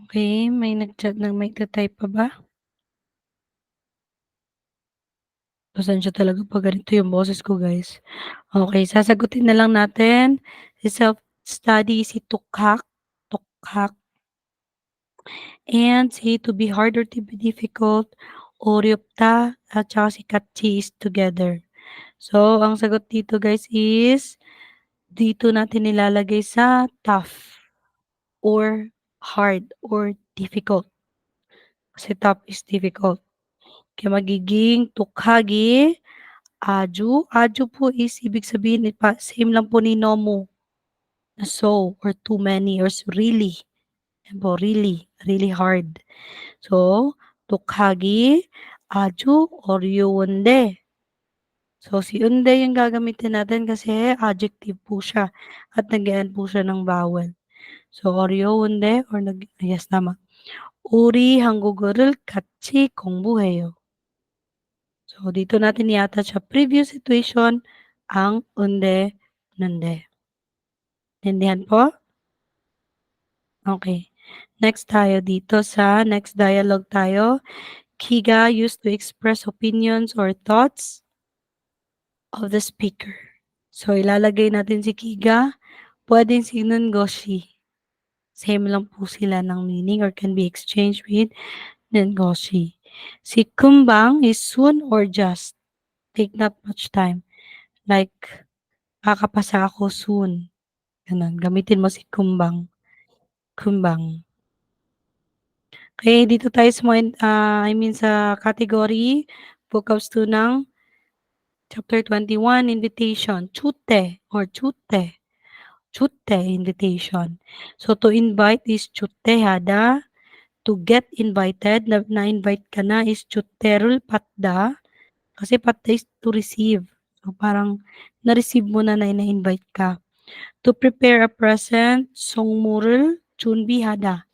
Okay, may nag-chat ng may type pa ba? Pasensya talaga 'pag ganito yung boses ko guys. Okay, sasagutin na lang natin. Si self-study si tukhak, tukhak, and si to be hard or to be difficult, 어렵다, at saka si 같이 is together. So, ang sagot dito guys is, dito natin nilalagay sa tough or hard or difficult. Kasi tough is difficult. Kaya magiging tukhagi, aju. Aju po is ibig sabihin same lang po ni nomu na so or too many or really. Yan po, really, really hard. So, tukhagi, aju, 어려운데. So, si unde yung gagamitin natin kasi adjective po siya at nag-e-end po siya ng vowel. So, 어려운데 or yes, tama. 우리 한국어를 같이 공부해요. So, dito natin i-attach sa previous situation ang unde, nunde. Naintindihan po? Okay. Next tayo dito sa next dialogue tayo. Kiga used to express opinions or thoughts of the speaker. So, ilalagay natin si Kiga. Puwedeng si Nungoshi. Same lang po sila ng meaning or can be exchanged with Nungoshi. Si Kumbang is soon or just. Take not much time. Like, kakapasa ako soon. Ganun. Gamitin mo si Kumbang. Kumbang. Okay, dito tayo sa mga, I mean sa category, vocabs 2 ng chapter 21, invitation. Chute or chute. Chute, invitation. So, to invite is chute hada. To get invited, na-invite ka na is chuterul patda. Kasi patda is to receive. So, parang na-receive mo na na-invite ka. To prepare a present, songmurul chunbi hada.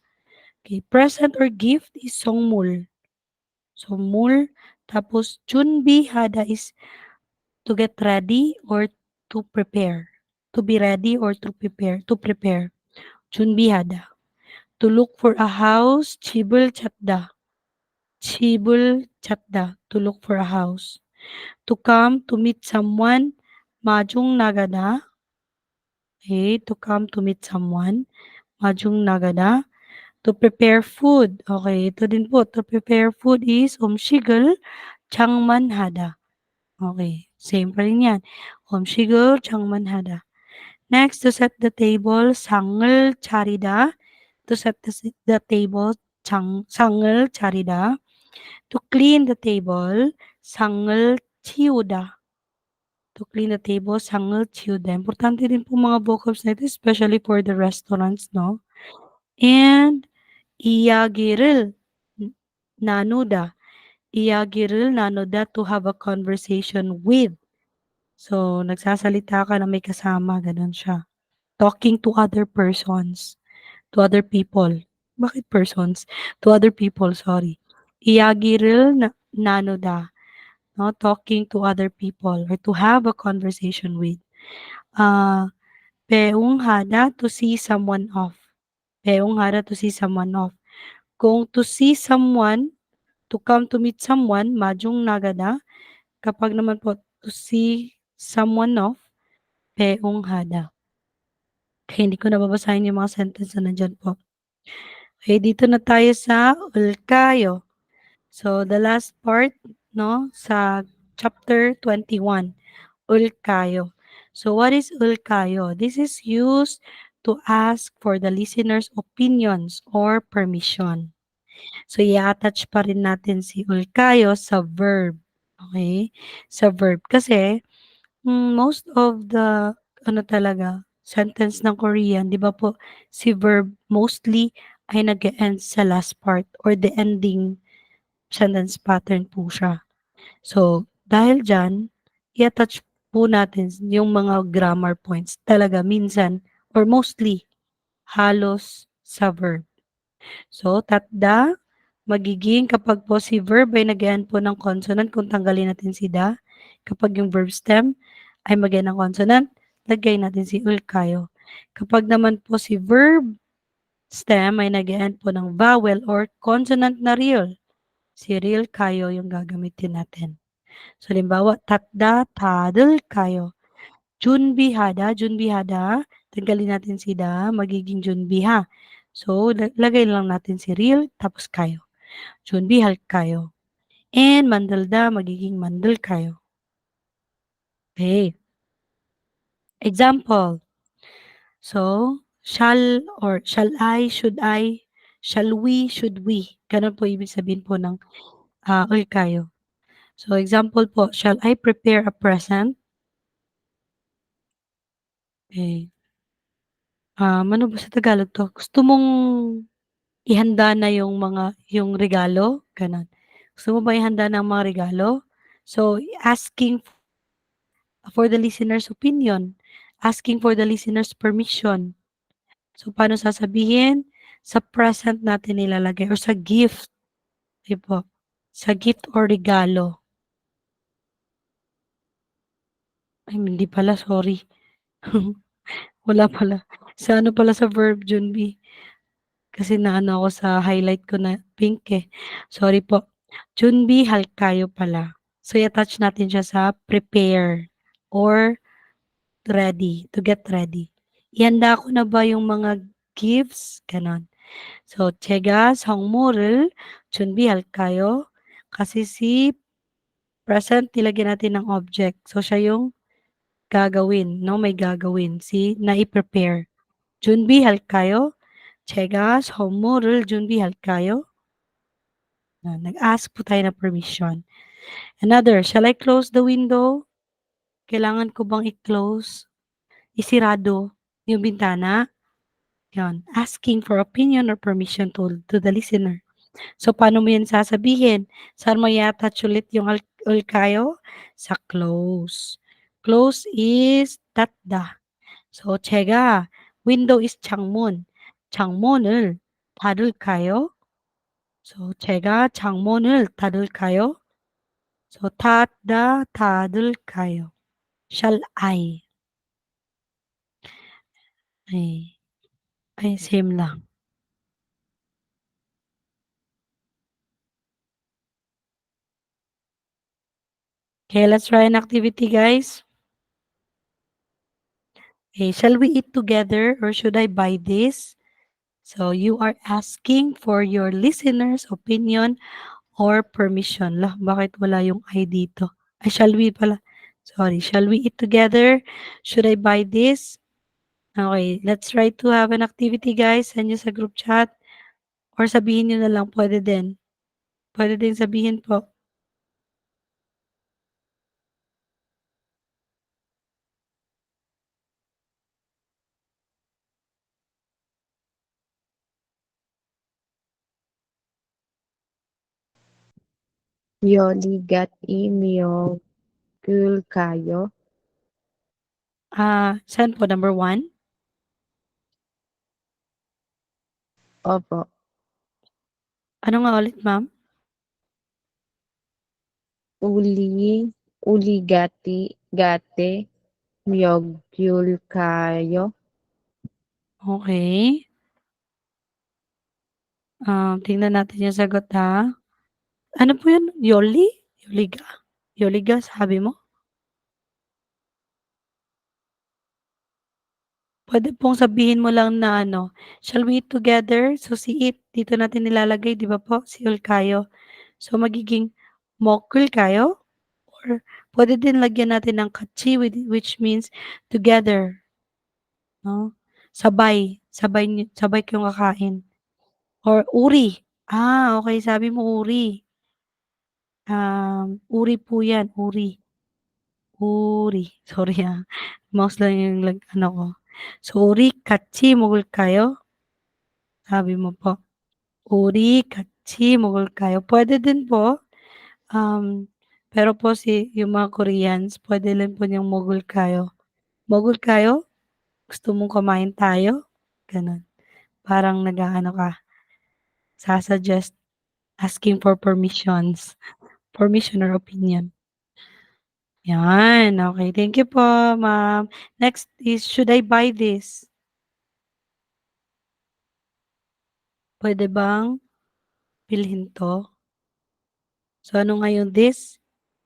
Okay, present or gift is songmul. Songmul. Tapos, chunbi hada is to get ready or to prepare. To be ready or to prepare. To prepare. Chunbi hada. To look for a house, chibul chatda. Chibul chatda. To look for a house. To come to meet someone, majung nagada. Okay, to come to meet someone, majung nagada. To prepare food. Okay, ito din po. To prepare food is umshigel changman hada. Okay, same pa rin yan. Umshigel changman hada. Next, to set the table, sang을 차리다. To set the table, 상을 차리다. To clean the table, 상을 치우다. To clean the table, 상을 치우다. Importante din po mga vocabs na ito, especially for the restaurants, no? And 이야기를 나누다. 이야기를 나누다, to have a conversation with. So, nagsasalita ka na may kasama, ganun siya. Talking to other persons, to other people. Bakit persons? To other people, sorry. 이야기를 나누다. No, talking to other people or to have a conversation with. 배웅하다, to see someone off. 배웅하다, to see someone off. Kung to see someone, to come to meet someone, majung nagada. Kapag naman po to see someone off, 배웅하다. Okay, hindi ko na babasahin yung mga sentence na nandiyan po. Okay, dito na tayo sa ulkayo. So, the last part, no, sa chapter 21, ulkayo. So, what is ulkayo? This is used to ask for the listener's opinions or permission. So, i-attach pa rin natin si ulkayo sa verb. Okay? Sa verb. Kasi, most of the, ano talaga, sentence ng Korean, di ba po, si verb mostly ay nag-end sa last part or the ending sentence pattern po siya. So, dahil dyan, i-attach po natin yung mga grammar points talaga minsan or mostly halos sa verb. So, tatda, magiging kapag po si verb ay nag po ng consonant, kung tanggalin natin si da, kapag yung verb stem ay mag ng consonant, lagay natin si ulkayo. Kapag naman po si verb stem ay nag po ng vowel or consonant na real, si real kayo yung gagamitin natin. So, halimbawa, tatda, tadal kayo. Junbihada, junbihada, tanggalin natin si da, magiging junbiha. So, lagay lang natin si real, tapos kayo. Junbihal kayo. And mandalda, magiging mandal kayo. Okay. Example. So, shall or shall I, shall we, should we. Ganun po ibig sabihin po ng ul kayo. So, example po, shall I prepare a present? Okay. Ano ba sa Tagalog 'to? Gusto mong ihanda na yung regalo, gano'n. Gusto mo ba ihanda na ang mga regalo? So, asking for the listener's opinion, asking for the listener's permission. So, paano sasabihin? Sa present natin ilalagay or sa gift, 'di po? Sa gift or regalo. Ay, hindi pala, sorry. Wala pala. Sa ano pala, sa verb, Junby. Kasi naano ako sa highlight ko na pink, eh. Sorry po. Junbi Halkayo pala. So, i-attach natin siya sa prepare or ready, to get ready. Ihanda ko na ba yung mga gifts? Gano'n. So, 제가 선물을 준비할까요? Kasi si present nilagyan natin ng object. So, siya yung gagawin, 'no, may gagawin, si na i-prepare. 준비할까요? 제가 선물을 준비할까요? Nag-ask po tayo ng permission. Another, shall I close the window? Kailangan ko bang i-close? Isirado yung bintana? Yun, asking for opinion or permission to the listener. So, paano mo yan sasabihin? Saan mo i-attach ulit yung ulkayo? Sa close. Close is 닫다. So, 제가 window is 창문. 창문을 닫을까요? So, 제가 창문을 닫을까요? So, 닫을까요? Shall I? Ay, ay same lang. Okay, let's try an activity, guys. Okay, shall we eat together or should I buy this? So, you are asking for your listener's opinion or permission. Lah, bakit wala yung I dito? Ay, shall we pala. Sorry, shall we eat together? Should I buy this? Okay, let's try to have an activity, guys. Send nyo sa group chat or sabihin nyo na lang, pwede din. Pwede din sabihin po. Yoligati Miyogulkayo. Saan po? Number 1? Opo. Ano nga ulit, ma'am? Uligati Gate Miyogulkayo. Okay. Tingnan natin yung sagot, ha. Ano po yun? Yoli? Yoliga? Yoliga sabi mo? Puwede pong sabihin mo lang na ano, "Shall we eat together?" So, si eat dito natin nilalagay 'di ba po, si ulkayo. So, magiging 먹을까요? Or puwede din lagyan natin ng 같이 which means together, 'no? Sabay kayong kakain or uri. Okey sabi mo uri. Uri po 'yan, uri. Uri, sorry, mouse lang yung ano ko. So, "우리 같이 먹을까요?" Sabi mo po. "우리 같이 먹을까요?" Puwede din po, um, pero po yung mga Koreans puwede rin po niyang 먹을까요? "먹을까요? Gusto mong kumain tayo?" Gano'n. Parang nag-aano ka, sa-suggest, asking for permission or opinion. 'Yan, okey. Thank you po, ma'am. Next is, should I buy this? Puwede bang bilhin 'to? So, ano nga yung this?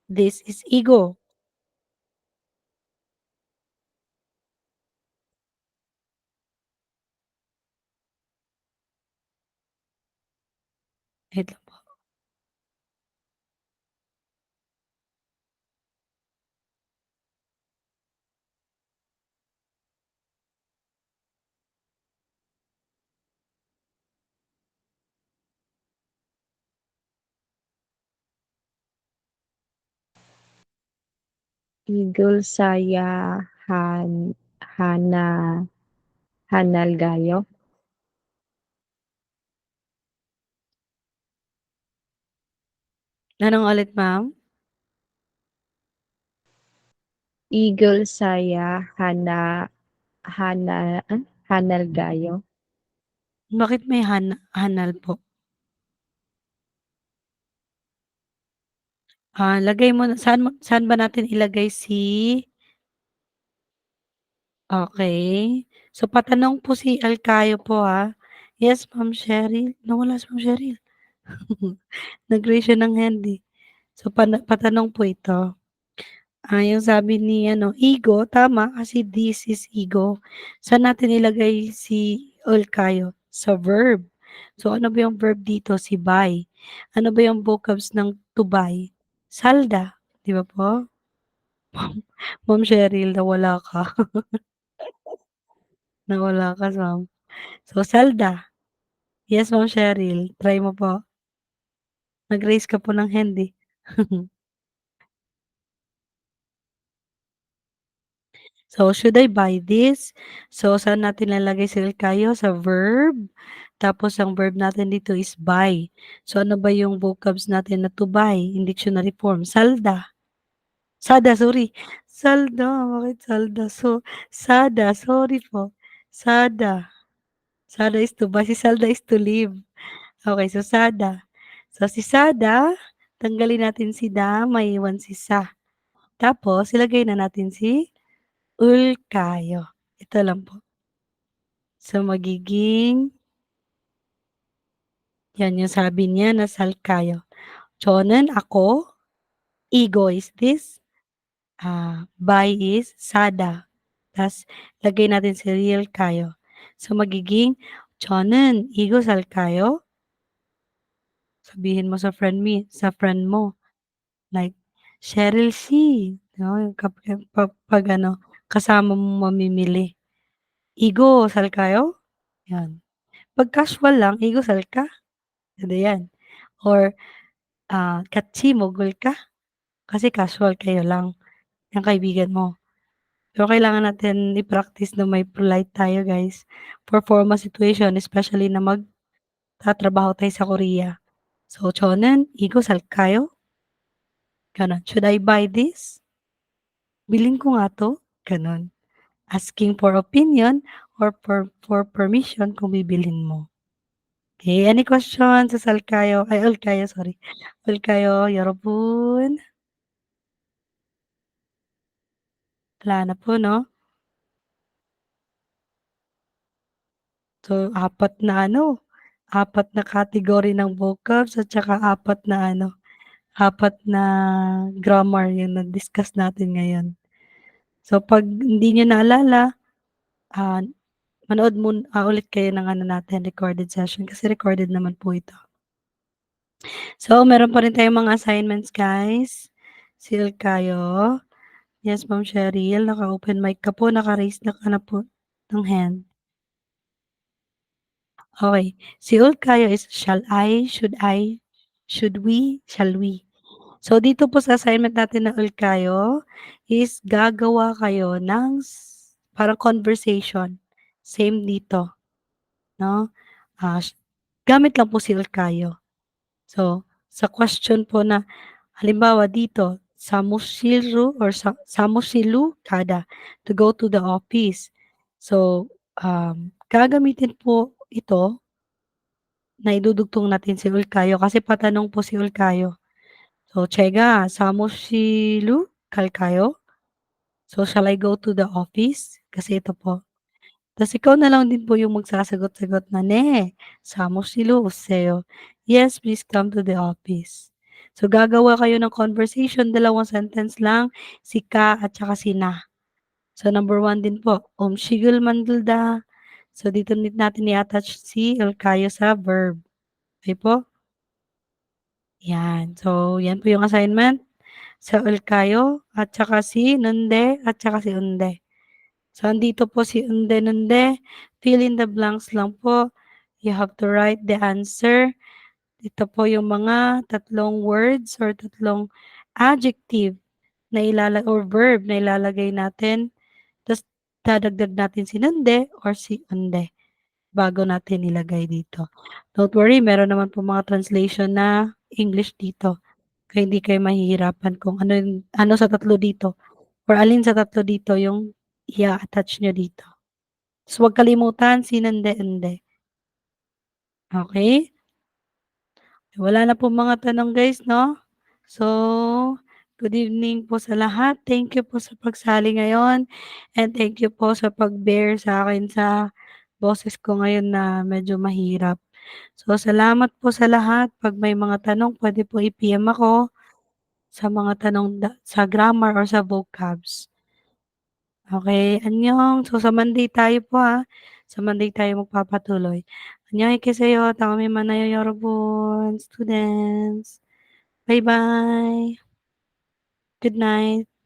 This is ego. Wait lang po. Igul saya hana hanalgayo. Anong ulit, ma'am? Igul saya hanalgayo. Bakit may hanal po? Lagay mo na saan ba natin ilagay si okey. So, patanong po si Alcayo po, Yes, Ma'am Cheryl. Nawala si Ma'am Cheryl. Nag-raise siya ng hand, eh. So, patanong po ito. Yung sabi ni ano, ego, tama kasi this is ego. Saan natin ilagay si Olkayo? Sa verb. So, ano ba yung verb dito? Si buy. Ano ba yung vocabs ng to buy? Salda. Di ba po? Ma'am Cheryl, nawala ka. Nawala ka, Sam. So, salda. Yes, Ma'am Cheryl. Try mo po. Nag-raise ka po ng hand, eh. So, should I buy this? So, saan natin lalagay si Ilkayo? Sa verb. Tapos, ang verb natin dito is buy. So, ano ba yung vocabs natin na to buy in dictionary form? Salda. Sada, sorry. Salda. Bakit salda? So, sada. Sorry po. Sada. Sada is to buy. Si salda is to live. Okay, so sada. So, si sada, tanggalin natin si da, may iwan si sa. Tapos, ilagay na natin si Ulkayo. Ito lang po. So, magiging, yan yung sabi niya na salkayo. 저는 ako, ego is this, by is sada. Tas, lagay natin si real kayo. So, magiging, 저는 이곳 살까요? Sabihin mo sa friend mo, like, Cheryl C. No, yung pag ano, kasama mo mamimili. Igo, sal kayo? Yan. Pag casual lang, igo, sal ka? Pwede yan. Or 같이 먹을까? Kasi casual kayo lang ng kaibigan mo. Pero kailangan natin i-practice na may polite tayo guys for formal situation, especially na magtatrabaho tayo sa Korea. So, 저는 이거 살까요? Gano'n. Should I buy this? Bilhin ko nga 'to? Gano'n. Asking for opinion or for permission kung bibilhin mo. Okay, any questions sa salkayo? Ay, 올까요? Sorry. 올까요, 여러분? Wala na po 'no? So, apat na category ng vocabs at saka apat na grammar yung na-discuss natin ngayon. So, 'pag hindi niyo naalala, ah, manood ulit kayo ng ano natin, recorded session kasi recorded naman po ito. So, meron pa rin tayong mga assignments, guys. Seal kayo. Yes, Ma'am Cheryl, naka-open mic ka po, naka-raise na ka na po ng hand. Okay. Siul kayo is shall I, should I, should we, shall we. So, dito po sa assignment natin na ulkayo is gagawa kayo ng parang conversation. Same dito, 'no? Gamit lang po si ulkayo. So, sa question po na halimbawa dito, samusilu kada to go to the office. So, gagamitin po ito na idudugtong natin si Ulkayo kasi patanong po si Ulkayo. So, "제가 사무실로 갈까요?" So, "Shall I go to the office?" Kasi ito po. Tas ikaw na lang din po yung magsasagot-sagot na, "네, 사무실로 오세요." "Yes, please come to the office." So, gagawa kayo ng conversation, dalawang sentence lang, si ka at saka si na. So, number 1 din po, 음식을 만들다. So, dito natin i-attach si Ulkayo sa verb. Okey po? Yan. So, yan po yung assignment sa Ulkayo at saka si Nunde at saka si Unde. So, andito po si Unde, Nunde, fill in the blanks lang po. You have to write the answer. Ito po yung mga tatlong words or tatlong adjective na or verb na ilalagay natin. Tapos dadagdag natin si Nunde or si Unde bago natin ilagay dito. Don't worry, meron naman po mga translation na English dito. Kaya hindi kayo mahihirapan kung ano sa tatlo dito or alin sa tatlo dito yung i-a-attach niyo dito. So, huwag kalimutan sinande-ende. Okey? Wala na pong mga tanong guys 'no? So, good evening po sa lahat. Thank you po sa pagsali ngayon and thank you po sa pag-bear sa akin sa boses ko ngayon na medyo mahirap. So, salamat po sa lahat. 'Pag may mga tanong puwede po i-PM ako sa mga tanong sa grammar or sa vocabs. Okey, 안녕. So, sa Monday tayo po, sa Monday tayo magpapatuloy. 안녕히 계세요. 다음에 만나요 여러분. Students. Bye bye. Good night.